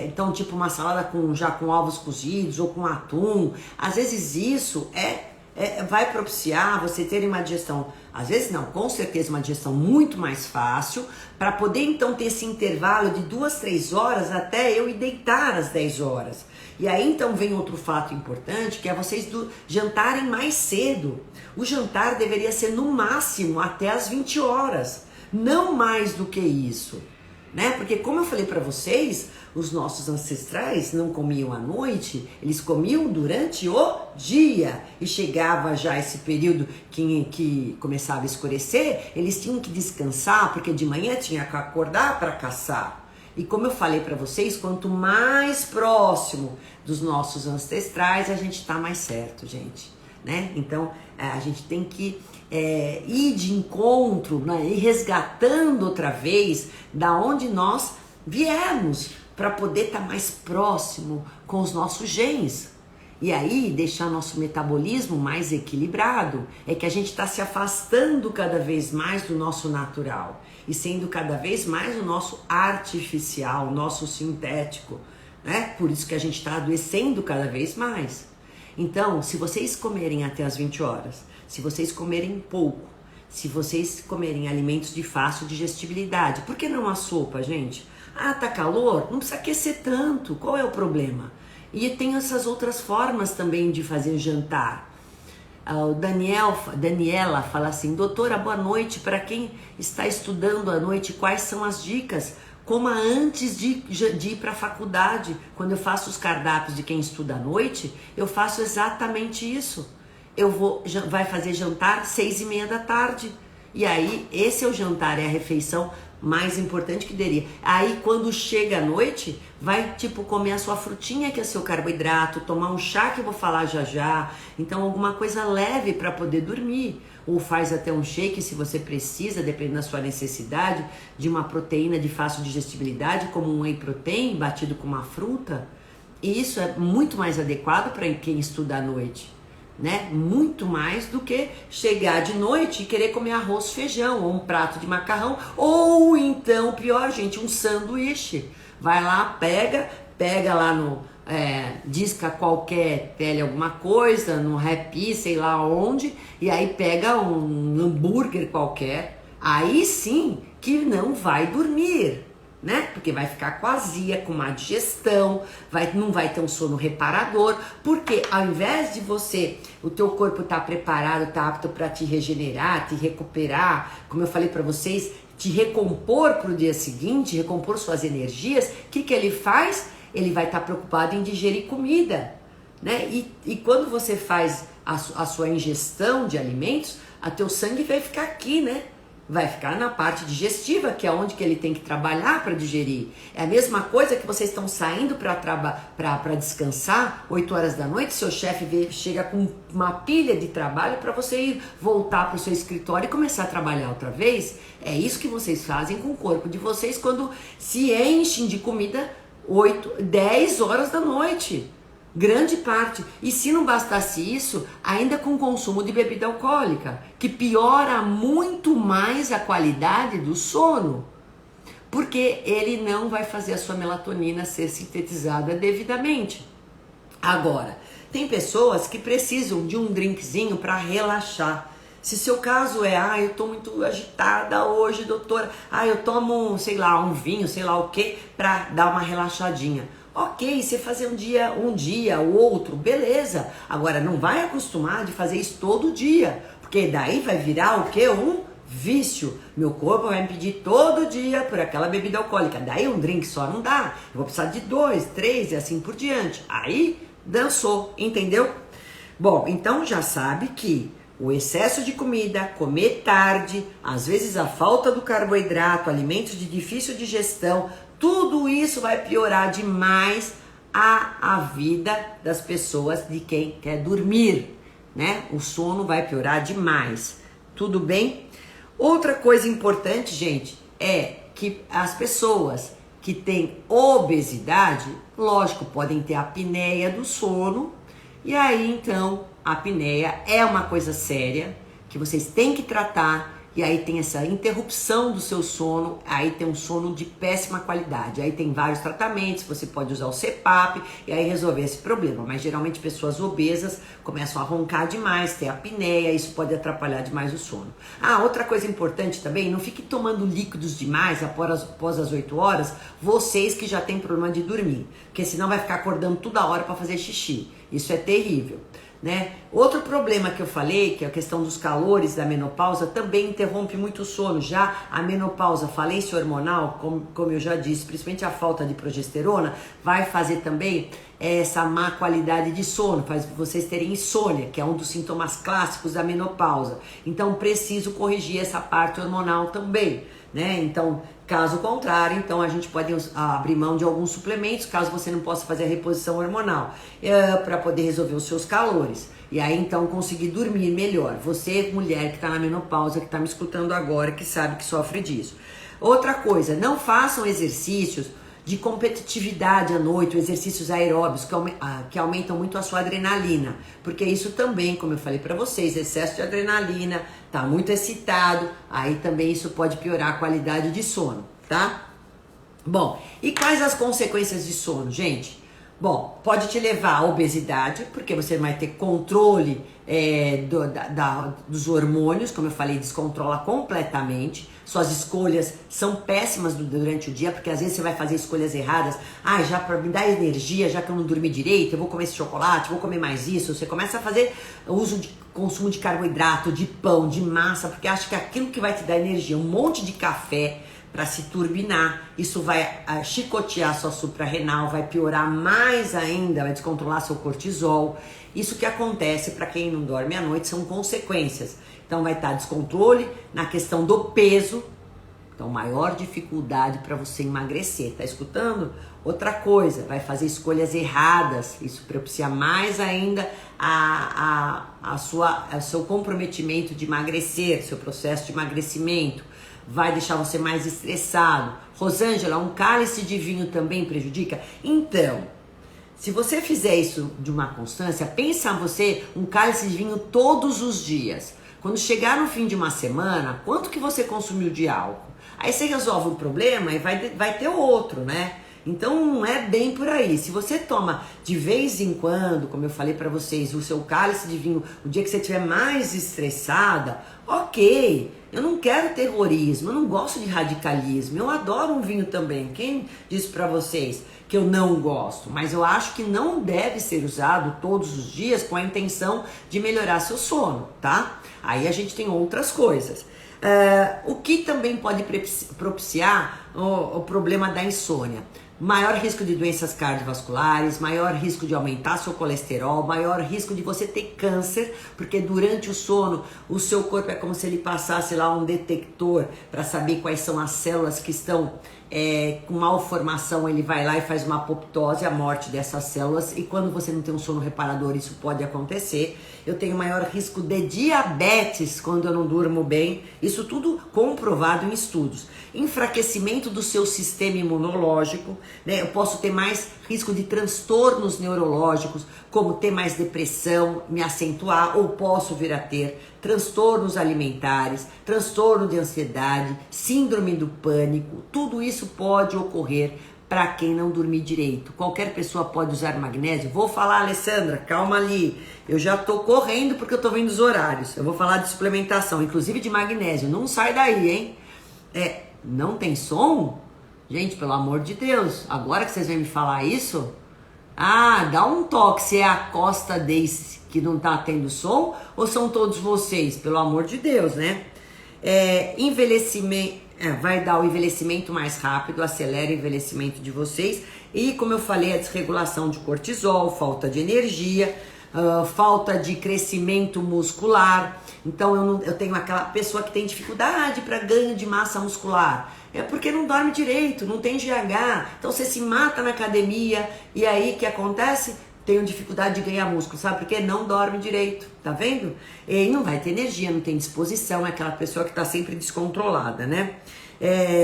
Então, tipo uma salada já com ovos cozidos ou com atum. Às vezes isso vai propiciar você ter uma digestão, às vezes não, com certeza uma digestão muito mais fácil, para poder então ter esse intervalo de 2, 3 horas até eu ir deitar às 10 horas. E aí então vem outro fato importante, que é vocês jantarem mais cedo. O jantar deveria ser no máximo até às 20 horas, não mais do que isso, né? Porque como eu falei para vocês, os nossos ancestrais não comiam à noite, eles comiam durante o dia. E chegava já esse período que começava a escurecer, eles tinham que descansar, porque de manhã tinha que acordar para caçar. E como eu falei para vocês, quanto mais próximo dos nossos ancestrais, a gente tá mais certo, gente, né? Então, a gente tem que ir de encontro, né? Ir resgatando outra vez da onde nós viemos. para poder estar mais próximo com os nossos genes. E aí deixar nosso metabolismo mais equilibrado. É que a gente está se afastando cada vez mais do nosso natural e sendo cada vez mais o nosso artificial, o nosso sintético, né? Por isso que a gente está adoecendo cada vez mais. Então, se vocês comerem até as 20 horas, se vocês comerem pouco, se vocês comerem alimentos de fácil digestibilidade, por que não a sopa, gente? Ah, tá calor? Não precisa aquecer tanto, qual é o problema? E tem essas outras formas também de fazer jantar. O Daniela fala assim: doutora, boa noite, para quem está estudando à noite, quais são as dicas? Coma antes de ir para a faculdade. Quando eu faço os cardápios de quem estuda à noite, eu faço exatamente isso. Vai fazer jantar 6:30 da tarde. E aí, esse é o jantar, é a refeição mais importante que teria. Aí, quando chega a noite, vai comer a sua frutinha, que é seu carboidrato, tomar um chá, que eu vou falar já já. Então, alguma coisa leve para poder dormir. Ou faz até um shake, se você precisa, dependendo da sua necessidade, de uma proteína de fácil digestibilidade, como um whey protein batido com uma fruta. E isso é muito mais adequado para quem estuda à noite, né? Muito mais do que chegar de noite e querer comer arroz, feijão, ou um prato de macarrão, ou então, pior, gente, um sanduíche. Vai lá, pega lá no disca qualquer, pele alguma coisa, no Rappi, sei lá onde, e aí pega um hambúrguer qualquer, aí sim que não vai dormir, né? Porque vai ficar com azia, com má digestão, não vai ter um sono reparador, porque ao invés de o teu corpo tá preparado, tá apto para te regenerar, te recuperar, como eu falei para vocês, te recompor para o dia seguinte, recompor suas energias, o que ele faz? Ele vai estar preocupado em digerir comida, né? E quando você faz a sua ingestão de alimentos, a teu sangue vai ficar aqui, né? Vai ficar na parte digestiva, que é onde que ele tem que trabalhar para digerir. É a mesma coisa que vocês estão saindo para descansar, 8 horas da noite, seu chefe chega com uma pilha de trabalho para você voltar para o seu escritório e começar a trabalhar outra vez. É isso que vocês fazem com o corpo de vocês quando se enchem de comida 8, 10 horas da noite. Grande parte. E se não bastasse isso, ainda com o consumo de bebida alcoólica, que piora muito mais a qualidade do sono, porque ele não vai fazer a sua melatonina ser sintetizada devidamente. Agora, tem pessoas que precisam de um drinkzinho para relaxar. Se seu caso é, eu tô muito agitada hoje, doutora, eu tomo, sei lá, um vinho, sei lá o que, para dar uma relaxadinha. Ok, você fazer um dia, o outro, beleza. Agora, não vai acostumar de fazer isso todo dia, porque daí vai virar o quê? Um vício. Meu corpo vai me pedir todo dia por aquela bebida alcoólica. Daí um drink só não dá. Eu vou precisar de 2, 3 e assim por diante. Aí, dançou, entendeu? Bom, então já sabe que o excesso de comida, comer tarde, às vezes a falta do carboidrato, alimentos de difícil digestão, tudo isso vai piorar demais a vida das pessoas de quem quer dormir, né? O sono vai piorar demais. Tudo bem? Outra coisa importante, gente, é que as pessoas que têm obesidade, lógico, podem ter a apneia do sono, e aí então a apneia é uma coisa séria que vocês têm que tratar. E aí tem essa interrupção do seu sono, aí tem um sono de péssima qualidade. Aí tem vários tratamentos, você pode usar o CPAP e aí resolver esse problema. Mas geralmente pessoas obesas começam a roncar demais, ter apneia, isso pode atrapalhar demais o sono. Outra coisa importante também, não fique tomando líquidos demais após as 8 horas, vocês que já têm problema de dormir. Porque senão vai ficar acordando toda hora para fazer xixi. Isso é terrível, né? Outro problema que eu falei, que é a questão dos calores da menopausa, também interrompe muito o sono. Já a menopausa, falência hormonal, como eu já disse, principalmente a falta de progesterona, vai fazer também essa má qualidade de sono, faz vocês terem insônia, que é um dos sintomas clássicos da menopausa. Então preciso corrigir essa parte hormonal também, né? Então, caso contrário, então a gente pode abrir mão de alguns suplementos, caso você não possa fazer a reposição hormonal, para poder resolver os seus calores. E aí então conseguir dormir melhor. Você, mulher que está na menopausa, que está me escutando agora, que sabe que sofre disso. Outra coisa, não façam exercícios de competitividade à noite, exercícios aeróbicos que aumentam muito a sua adrenalina, porque isso também, como eu falei para vocês, excesso de adrenalina, tá muito excitado, aí também isso pode piorar a qualidade de sono, tá? Bom, e quais as consequências de sono, gente? Bom, pode te levar à obesidade, porque você vai ter controle dos hormônios, como eu falei, descontrola completamente. Suas escolhas são péssimas durante o dia, porque às vezes você vai fazer escolhas erradas. Ah, já para me dar energia, já que eu não dormi direito, eu vou comer esse chocolate, vou comer mais isso. Você começa a fazer consumo de carboidrato, de pão, de massa, porque acha que é aquilo que vai te dar energia, um monte de café para se turbinar, isso vai chicotear sua suprarrenal, vai piorar mais ainda, vai descontrolar seu cortisol. Isso que acontece para quem não dorme à noite são consequências. Então vai estar descontrole na questão do peso, então maior dificuldade para você emagrecer, tá escutando? Outra coisa, vai fazer escolhas erradas, isso propicia mais ainda o seu comprometimento de emagrecer, seu processo de emagrecimento. Vai deixar você mais estressado. Rosângela, um cálice de vinho também prejudica? Então, se você fizer isso de uma constância, pensa você um cálice de vinho todos os dias. Quando chegar no fim de uma semana, quanto que você consumiu de álcool? Aí você resolve um problema e vai ter outro, né? Então não é bem por aí. Se você toma de vez em quando, como eu falei para vocês, o seu cálice de vinho, o dia que você estiver mais estressada, ok. Eu não quero terrorismo, eu não gosto de radicalismo, eu adoro um vinho também. Quem disse para vocês que eu não gosto? Mas eu acho que não deve ser usado todos os dias com a intenção de melhorar seu sono, tá? Aí a gente tem outras coisas. O que também pode propiciar o problema da insônia? Maior risco de doenças cardiovasculares, maior risco de aumentar seu colesterol, maior risco de você ter câncer, porque durante o sono o seu corpo é como se ele passasse lá um detector para saber quais são as células que estão com malformação. Ele vai lá e faz uma apoptose, a morte dessas células, e quando você não tem um sono reparador isso pode acontecer. Eu tenho maior risco de diabetes quando eu não durmo bem, isso tudo comprovado em estudos. Enfraquecimento do seu sistema imunológico, né? Eu posso ter mais risco de transtornos neurológicos, como ter mais depressão, me acentuar, ou posso vir a ter transtornos alimentares, transtorno de ansiedade, síndrome do pânico. Tudo isso pode ocorrer para quem não dormir direito. Qualquer pessoa pode usar magnésio. Vou falar, Alessandra, calma ali. Eu já tô correndo porque eu tô vendo os horários. Eu vou falar de suplementação, inclusive de magnésio. Não sai daí, hein? Não tem som? Gente, pelo amor de Deus, agora que vocês vêm me falar isso, dá um toque se é a Costa Daisy que não tá tendo som ou são todos vocês, pelo amor de Deus, né? Envelhecimento, vai dar o envelhecimento mais rápido, acelera o envelhecimento de vocês e, como eu falei, a desregulação de cortisol, falta de energia, falta de crescimento muscular. Então eu tenho aquela pessoa que tem dificuldade para ganho de massa muscular, é porque não dorme direito, não tem GH, então você se mata na academia e aí o que acontece? Tenho dificuldade de ganhar músculo, sabe por quê? Não dorme direito, tá vendo? E não vai ter energia, não tem disposição, é aquela pessoa que tá sempre descontrolada, né?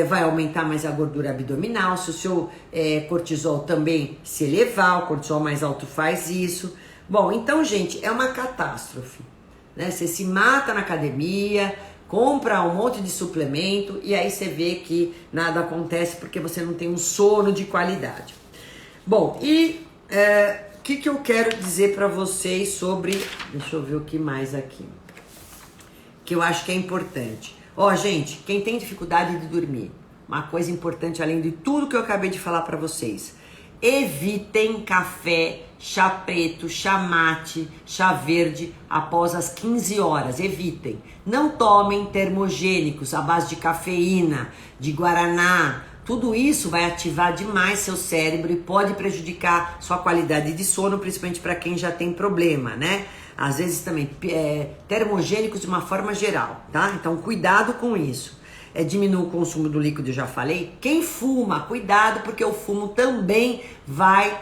Vai aumentar mais a gordura abdominal, se o seu cortisol também se elevar, o cortisol mais alto faz isso. Bom, então, gente, é uma catástrofe, né? Você se mata na academia, compra um monte de suplemento e aí você vê que nada acontece porque você não tem um sono de qualidade. Bom, e o que eu quero dizer para vocês sobre... Deixa eu ver o que mais aqui. Que eu acho que é importante. Gente, quem tem dificuldade de dormir, uma coisa importante além de tudo que eu acabei de falar para vocês. Evitem café, chá preto, chá mate, chá verde após as 15 horas. Evitem. Não tomem termogênicos à base de cafeína, de guaraná. Tudo isso vai ativar demais seu cérebro e pode prejudicar sua qualidade de sono, principalmente para quem já tem problema, né? Às vezes também termogênicos de uma forma geral, tá? Então cuidado com isso. Diminua o consumo do líquido, eu já falei. Quem fuma, cuidado, porque o fumo também vai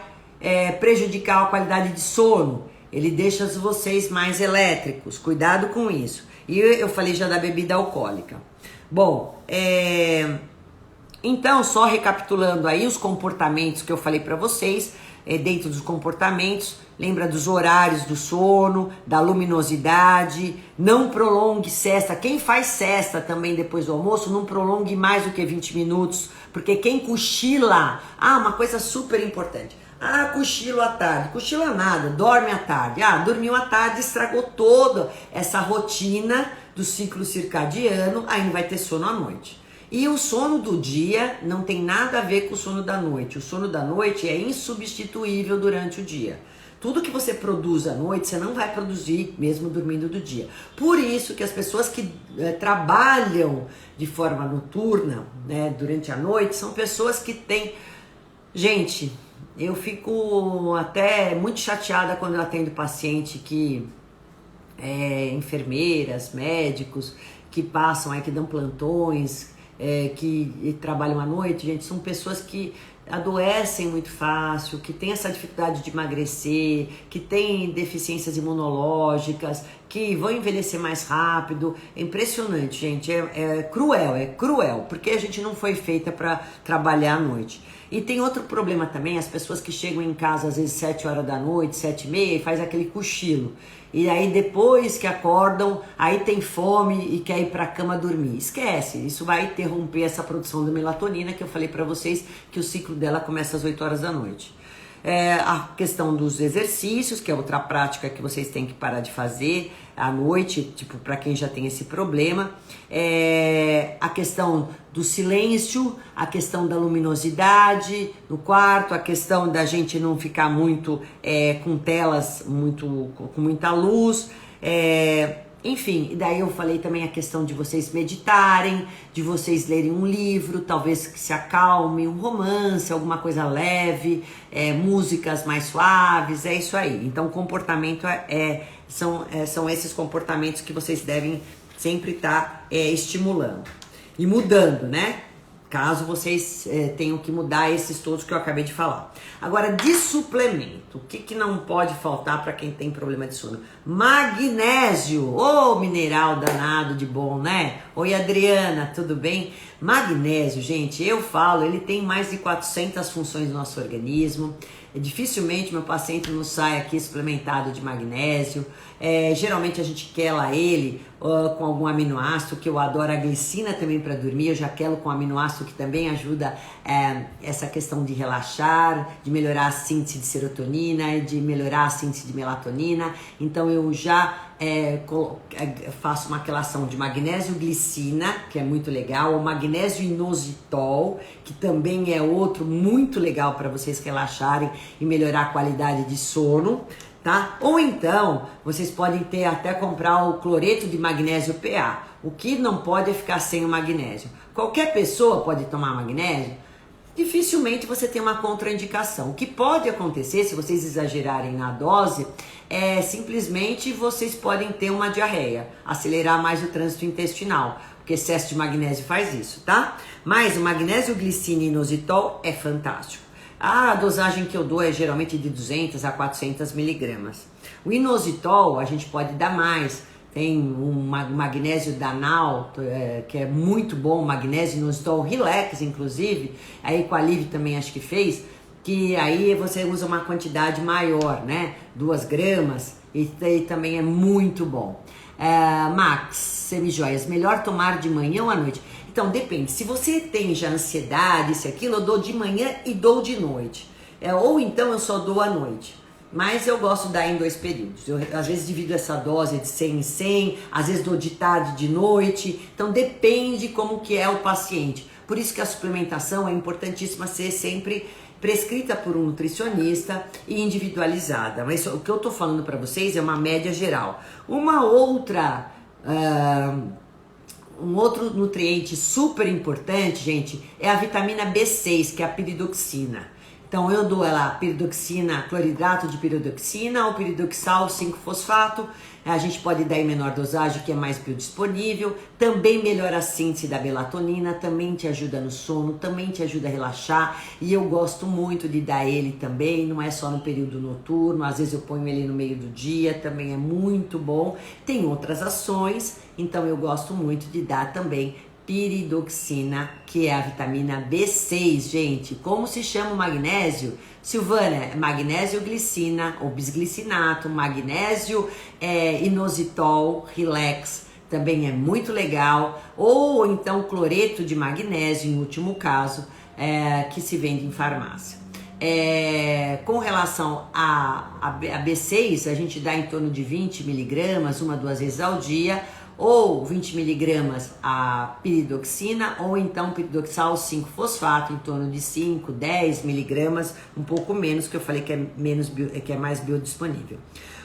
prejudicar a qualidade de sono. Ele deixa vocês mais elétricos, cuidado com isso. E eu falei já da bebida alcoólica. Bom, Então, só recapitulando aí os comportamentos que eu falei para vocês, dentro dos comportamentos, lembra dos horários do sono, da luminosidade, não prolongue cesta. Quem faz cesta também depois do almoço, não prolongue mais do que 20 minutos, porque quem cochila, uma coisa super importante. Cochilo à tarde. Cochila nada, dorme à tarde. Dormiu à tarde, estragou toda essa rotina do ciclo circadiano, aí não vai ter sono à noite. E o sono do dia não tem nada a ver com o sono da noite. O sono da noite é insubstituível durante o dia. Tudo que você produz à noite, você não vai produzir mesmo dormindo do dia. Por isso que as pessoas que trabalham de forma noturna, né, durante a noite, são pessoas que têm... Gente, eu fico até muito chateada quando eu atendo paciente que enfermeiras, médicos, que passam aí, que dão plantões, que trabalham à noite. Gente, são pessoas que adoecem muito fácil, que têm essa dificuldade de emagrecer, que têm deficiências imunológicas, que vão envelhecer mais rápido. É impressionante, gente, é cruel, porque a gente não foi feita para trabalhar à noite. E tem outro problema também, as pessoas que chegam em casa às vezes 7 horas da noite, 7h30, e faz aquele cochilo. E aí depois que acordam, aí tem fome e quer ir pra cama dormir. Esquece, isso vai interromper essa produção de melatonina que eu falei pra vocês, que o ciclo dela começa às 8 horas da noite. A questão dos exercícios, que é outra prática que vocês têm que parar de fazer à noite, tipo, para quem já tem esse problema. A questão do silêncio, a questão da luminosidade no quarto, a questão da gente não ficar muito com telas com muita luz, enfim, e daí eu falei também a questão de vocês meditarem, de vocês lerem um livro, talvez que se acalme, um romance, alguma coisa leve, músicas mais suaves, é isso aí. Então, comportamento são esses comportamentos que vocês devem sempre estar estimulando e mudando, né? Caso vocês tenham que mudar esses todos que eu acabei de falar. Agora, de suplemento, o que não pode faltar para quem tem problema de sono? Magnésio, mineral danado de bom, né? Oi, Adriana, tudo bem? Magnésio, gente, eu falo, ele tem mais de 400 funções no nosso organismo. Dificilmente meu paciente não sai aqui suplementado de magnésio. Geralmente a gente quela ele com algum aminoácido, que eu adoro a glicina também para dormir. Eu já quelo com aminoácido que também ajuda essa questão de relaxar, de melhorar a síntese de serotonina, de melhorar a síntese de melatonina. Então eu já faço uma quelação de magnésio glicina, que é muito legal, o magnésio inositol, que também é outro muito legal para vocês relaxarem e melhorar a qualidade de sono, tá? Ou então, vocês podem até comprar o cloreto de magnésio PA. O que não pode é ficar sem o magnésio. Qualquer pessoa pode tomar magnésio, dificilmente você tem uma contraindicação. O que pode acontecer, se vocês exagerarem na dose, simplesmente vocês podem ter uma diarreia, acelerar mais o trânsito intestinal, porque excesso de magnésio faz isso, tá? Mas o magnésio glicina e inositol é fantástico. A dosagem que eu dou é geralmente de 200 a 400 miligramas. O inositol a gente pode dar mais. Tem um magnésio Danal, que é muito bom, magnésio inositol Relax, inclusive. A Equalive também acho que fez, que aí você usa uma quantidade maior, né? 2 gramas, e também é muito bom. Max, semijoias, melhor tomar de manhã ou à noite? Então, depende. Se você tem já ansiedade, isso e aquilo, eu dou de manhã e dou de noite. Ou então eu só dou à noite. Mas eu gosto de dar em 2 períodos. Eu, às vezes, divido essa dose de 100 em 100, às vezes dou de tarde, de noite. Então, depende como que é o paciente. Por isso que a suplementação é importantíssima ser sempre prescrita por um nutricionista e individualizada. Mas o que eu tô falando para vocês é uma média geral. Um outro nutriente super importante, gente, é a vitamina B6, que é a piridoxina. Então eu dou ela piridoxina, cloridrato de piridoxina ou piridoxal 5-fosfato. A gente pode dar em menor dosagem, que é mais biodisponível. Também melhora a síntese da melatonina, também te ajuda no sono, também te ajuda a relaxar. E eu gosto muito de dar ele também, não é só no período noturno, às vezes eu ponho ele no meio do dia, também é muito bom. Tem outras ações, então eu gosto muito de dar também piridoxina, que é a vitamina B6, gente. Como se chama o magnésio? Silvana, é magnésio glicina ou bisglicinato, magnésio inositol, relax, também é muito legal, ou então cloreto de magnésio, em último caso, que se vende em farmácia. Com relação a B6, a gente dá em torno de 20 miligramas, 1 a 2 vezes ao dia, ou 20 miligramas a piridoxina, ou então piridoxal 5-fosfato, em torno de 5, 10 miligramas, um pouco menos, que eu falei que é mais biodisponível.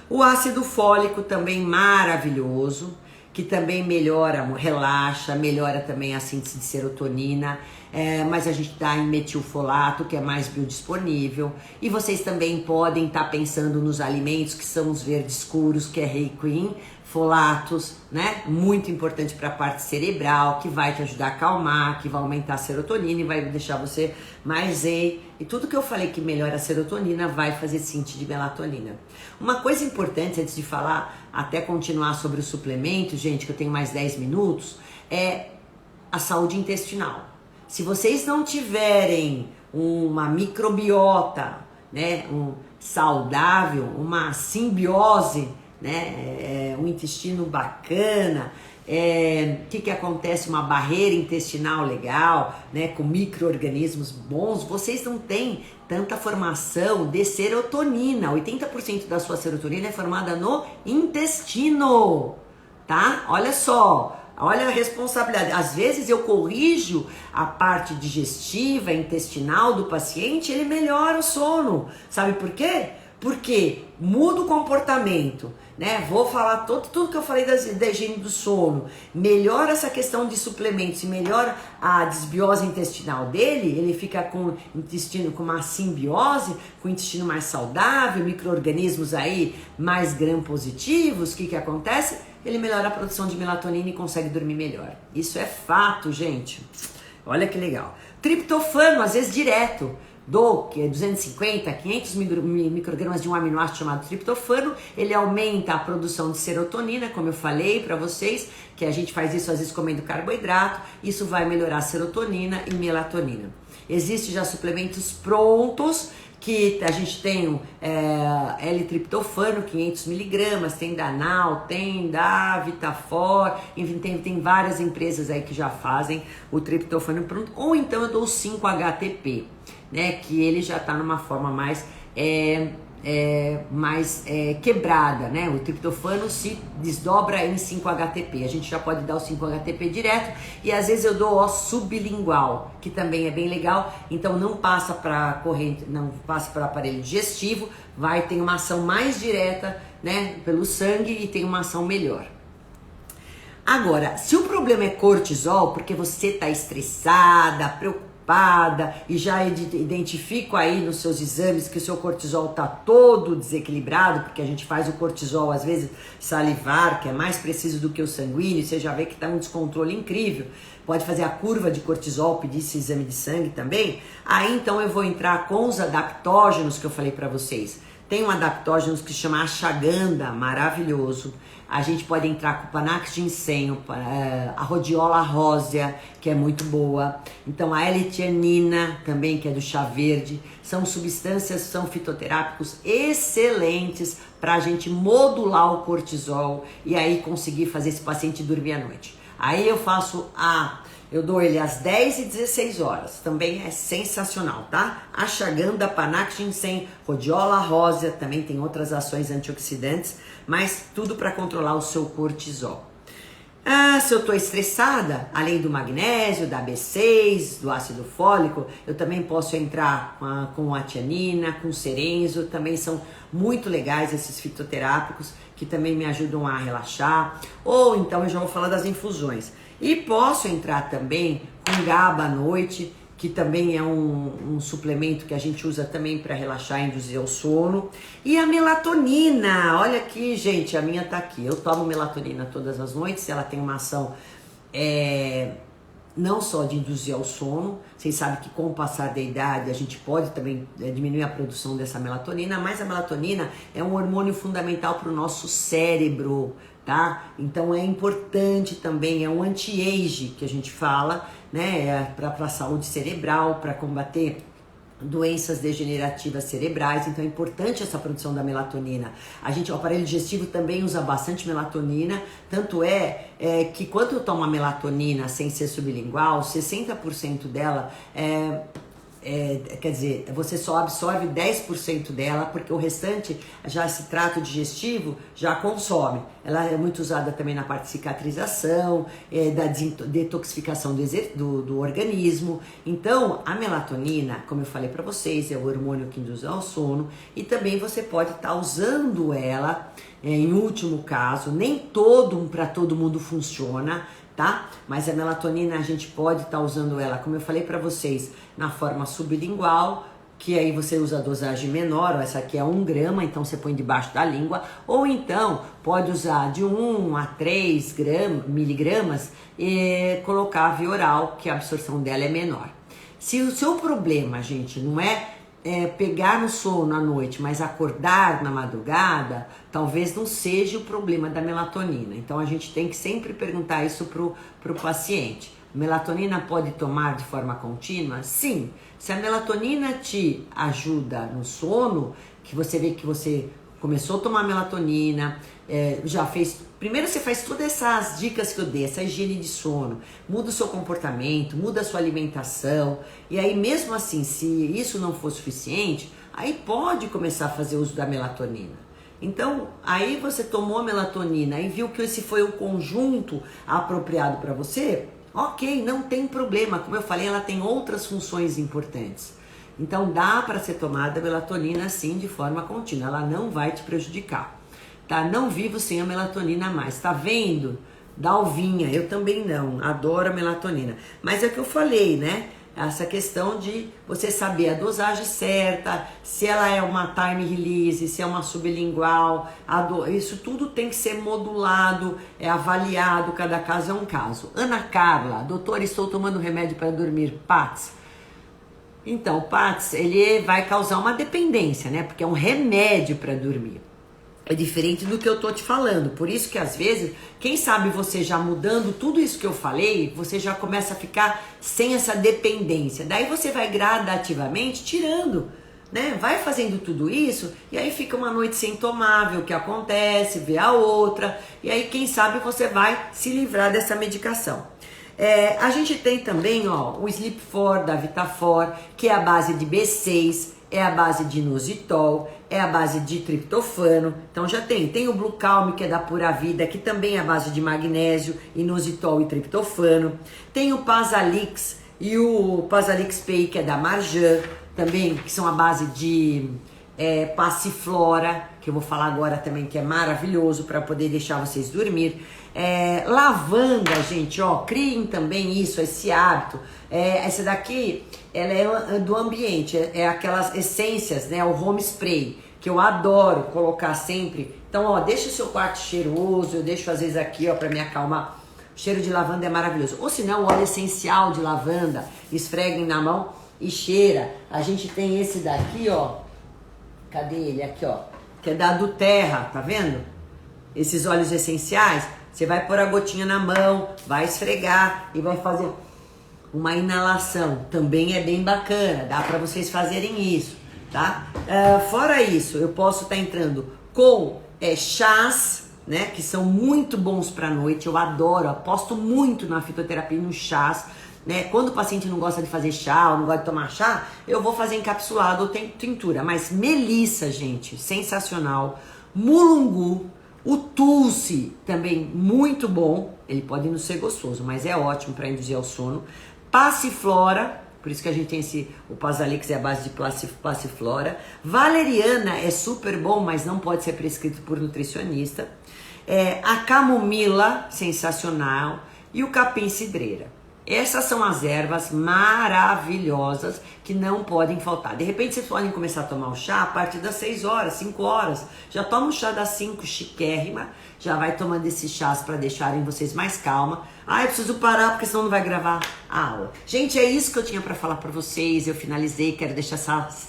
O ácido fólico também maravilhoso, que também melhora, relaxa, melhora também a síntese de serotonina, mas a gente dá em metilfolato, que é mais biodisponível. E vocês também podem estar pensando nos alimentos que são os verdes escuros, que é Reiquin, folatos, né? Muito importante para a parte cerebral, que vai te ajudar a acalmar, que vai aumentar a serotonina e vai deixar você mais zen. E tudo que eu falei que melhora a serotonina vai fazer síntese de melatonina. Uma coisa importante antes de falar, até continuar sobre o suplemento, gente, que eu tenho mais 10 minutos, é a saúde intestinal. Se vocês não tiverem uma microbiota, né, saudável, uma simbiose, né, um intestino bacana, que acontece? Uma barreira intestinal legal, né, com micro-organismos bons, vocês não têm tanta formação de serotonina. 80% da sua serotonina é formada no intestino, tá? Olha só. Olha a responsabilidade. Às vezes eu corrijo a parte digestiva, intestinal do paciente, ele melhora o sono. Sabe por quê? Porque muda o comportamento, né? Vou falar tudo que eu falei da higiene do sono. Melhora essa questão de suplementos, melhora a desbiose intestinal dele, ele fica com o intestino com uma simbiose, com o intestino mais saudável, micro-organismos aí mais gram-positivos. O que acontece? Ele melhora a produção de melatonina e consegue dormir melhor. Isso é fato, gente. Olha que legal. Triptofano, às vezes direto. Que é 250, 500 microgramas de um aminoácido chamado triptofano, ele aumenta a produção de serotonina, como eu falei para vocês, que a gente faz isso às vezes comendo carboidrato, isso vai melhorar a serotonina e melatonina. Existem já suplementos prontos, que a gente tem L-triptofano, 500 miligramas, tem da Nau, tem da Vitafor, enfim, tem várias empresas aí que já fazem o triptofano pronto, ou então eu dou o 5-HTP, né, que ele já está numa forma mais quebrada, né? O triptofano se desdobra em 5-HTP. A gente já pode dar o 5-HTP direto e às vezes eu dou o sublingual, que também é bem legal. Então não passa para corrente, não passa para aparelho digestivo, ter uma ação mais direta, né, pelo sangue e tem uma ação melhor. Agora, se o problema é cortisol, porque você está estressada, preocupada, e já identifico aí nos seus exames que o seu cortisol está todo desequilibrado, porque a gente faz o cortisol às vezes salivar, que é mais preciso do que o sanguíneo, você já vê que está um descontrole incrível, pode fazer a curva de cortisol, pedir esse exame de sangue também. Aí então eu vou entrar com os adaptógenos que eu falei para vocês. Tem um adaptógeno que se chama ashwagandha, maravilhoso. A gente pode entrar com o panax ginseng, a rhodiola rósea, que é muito boa. Então a L-tianina também, que é do chá verde. São substâncias, são fitoterápicos excelentes para a gente modular o cortisol e aí conseguir fazer esse paciente dormir à noite. Aí eu dou ele às 10 e 16 horas, também é sensacional, tá? Ashwagandha, panax ginseng, rhodiola rósea, também tem outras ações antioxidantes, mas tudo para controlar o seu cortisol. Se eu tô estressada, além do magnésio, da B6, do ácido fólico, eu também posso entrar com a tianina, com o cerenzo, também são muito legais esses fitoterápicos, que também me ajudam a relaxar. Ou então eu já vou falar das infusões. E posso entrar também com GABA à noite, que também é um suplemento que a gente usa também para relaxar e induzir ao sono. E a melatonina, olha aqui, gente, a minha tá aqui. Eu tomo melatonina todas as noites, ela tem uma ação não só de induzir ao sono, vocês sabem que com o passar da idade a gente pode também diminuir a produção dessa melatonina, mas a melatonina é um hormônio fundamental para o nosso cérebro, tá? Então é importante também, é um anti-age que a gente fala, né? Para a saúde cerebral, para combater doenças degenerativas cerebrais, então é importante essa produção da melatonina. O aparelho digestivo também usa bastante melatonina, tanto que quando eu tomo a melatonina sem ser sublingual, 60% dela quer dizer, você só absorve 10% dela, porque o restante, já esse trato digestivo, já consome. Ela é muito usada também na parte de cicatrização, da detoxificação do organismo. Então, a melatonina, como eu falei para vocês, é o hormônio que induz ao sono, e também você pode estar usando ela, em último caso, nem para todo mundo funciona, tá? Mas a melatonina a gente pode estar usando ela, como eu falei para vocês, na forma sublingual, que aí você usa a dosagem menor, ó, essa aqui é 1 grama, então você põe debaixo da língua, ou então pode usar de 1 a 3 miligramas e colocar via oral, que a absorção dela é menor. Se o seu problema, gente, não é pegar no sono à noite, mas acordar na madrugada, talvez não seja o problema da melatonina. Então a gente tem que sempre perguntar isso pro paciente. Melatonina pode tomar de forma contínua? Sim. Se a melatonina te ajuda no sono, que você vê que você começou a tomar melatonina, já fez... Primeiro você faz todas essas dicas que eu dei, essa higiene de sono, muda o seu comportamento, muda a sua alimentação, e aí mesmo assim, se isso não for suficiente, aí pode começar a fazer uso da melatonina. Então, aí você tomou a melatonina e viu que esse foi o conjunto apropriado para você, ok, não tem problema. Como eu falei, ela tem outras funções importantes. Então, dá para ser tomada a melatonina sim de forma contínua, ela não vai te prejudicar. Tá? Não vivo sem a melatonina mais. Tá vendo? Dalvinha, eu também não. Adoro a melatonina. Mas é o que eu falei, né? Essa questão de você saber a dosagem certa, se ela é uma time release, se é uma sublingual, isso tudo tem que ser modulado, avaliado, cada caso é um caso. Ana Carla, doutora, estou tomando remédio para dormir, PATS. Então, o PATS, ele vai causar uma dependência, né? Porque é um remédio para dormir. É diferente do que eu tô te falando, por isso que às vezes, quem sabe você já mudando tudo isso que eu falei, você já começa a ficar sem essa dependência. Daí você vai gradativamente tirando, né? Vai fazendo tudo isso e aí fica uma noite sem tomar, vê o que acontece, vê a outra, e aí quem sabe você vai se livrar dessa medicação. A gente tem também, ó, o Sleep For da Vitafor, que é a base de B6, é a base de inositol, é a base de triptofano. Então já tem o Blue Calm, que é da Pura Vida, que também é a base de magnésio, inositol e triptofano. Tem o Pasalix e o Pasalix Pay, que é da Marjan, também, que são a base de Passiflora, que eu vou falar agora também, que é maravilhoso para poder deixar vocês dormir. Lavanda, gente, ó, criem também isso, esse hábito. Essa daqui, ela é do ambiente, é aquelas essências, né, o home spray, que eu adoro colocar sempre. Então, ó, deixa o seu quarto cheiroso, eu deixo às vezes aqui, ó, para me acalmar. O cheiro de lavanda é maravilhoso. Ou se não, o óleo essencial de lavanda, esfreguem na mão e cheira. A gente tem esse daqui, ó, cadê ele? Aqui, ó, que é da do Terra, tá vendo? Esses óleos essenciais, você vai pôr a gotinha na mão, vai esfregar e vai fazer uma inalação. Também é bem bacana, dá para vocês fazerem isso, tá? Fora isso, eu posso estar entrando com chás, né, que são muito bons para noite. Eu adoro, aposto muito na fitoterapia, nos chás, né? Quando o paciente não gosta de fazer chá ou não gosta de tomar chá, eu vou fazer encapsulado ou tintura. Mas melissa, gente, sensacional. Mulungu, o tulsi, também muito bom. Ele pode não ser gostoso, mas é ótimo para induzir ao sono. Passiflora, por isso que a gente tem o Pasalix é a base de Passiflora. Valeriana é super bom, mas não pode ser prescrito por nutricionista. A camomila, sensacional. E o capim cidreira. Essas são as ervas maravilhosas que não podem faltar. De repente vocês podem começar a tomar o chá a partir das 6 horas, 5 horas. Já toma o chá das 5, chiquérrima. Já vai tomando esses chás para deixarem vocês mais calma. Ah, eu preciso parar porque senão não vai gravar a aula. Gente, é isso que eu tinha para falar para vocês. Eu finalizei, quero deixar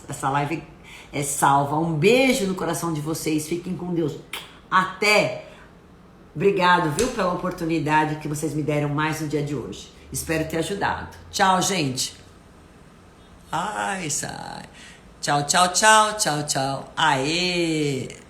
essa live salva. Um beijo no coração de vocês. Fiquem com Deus. Até. Obrigado, viu, pela oportunidade que vocês me deram mais no dia de hoje. Espero ter ajudado. Tchau, gente. Ai, sai. Tchau, tchau, tchau, tchau, tchau. Aê!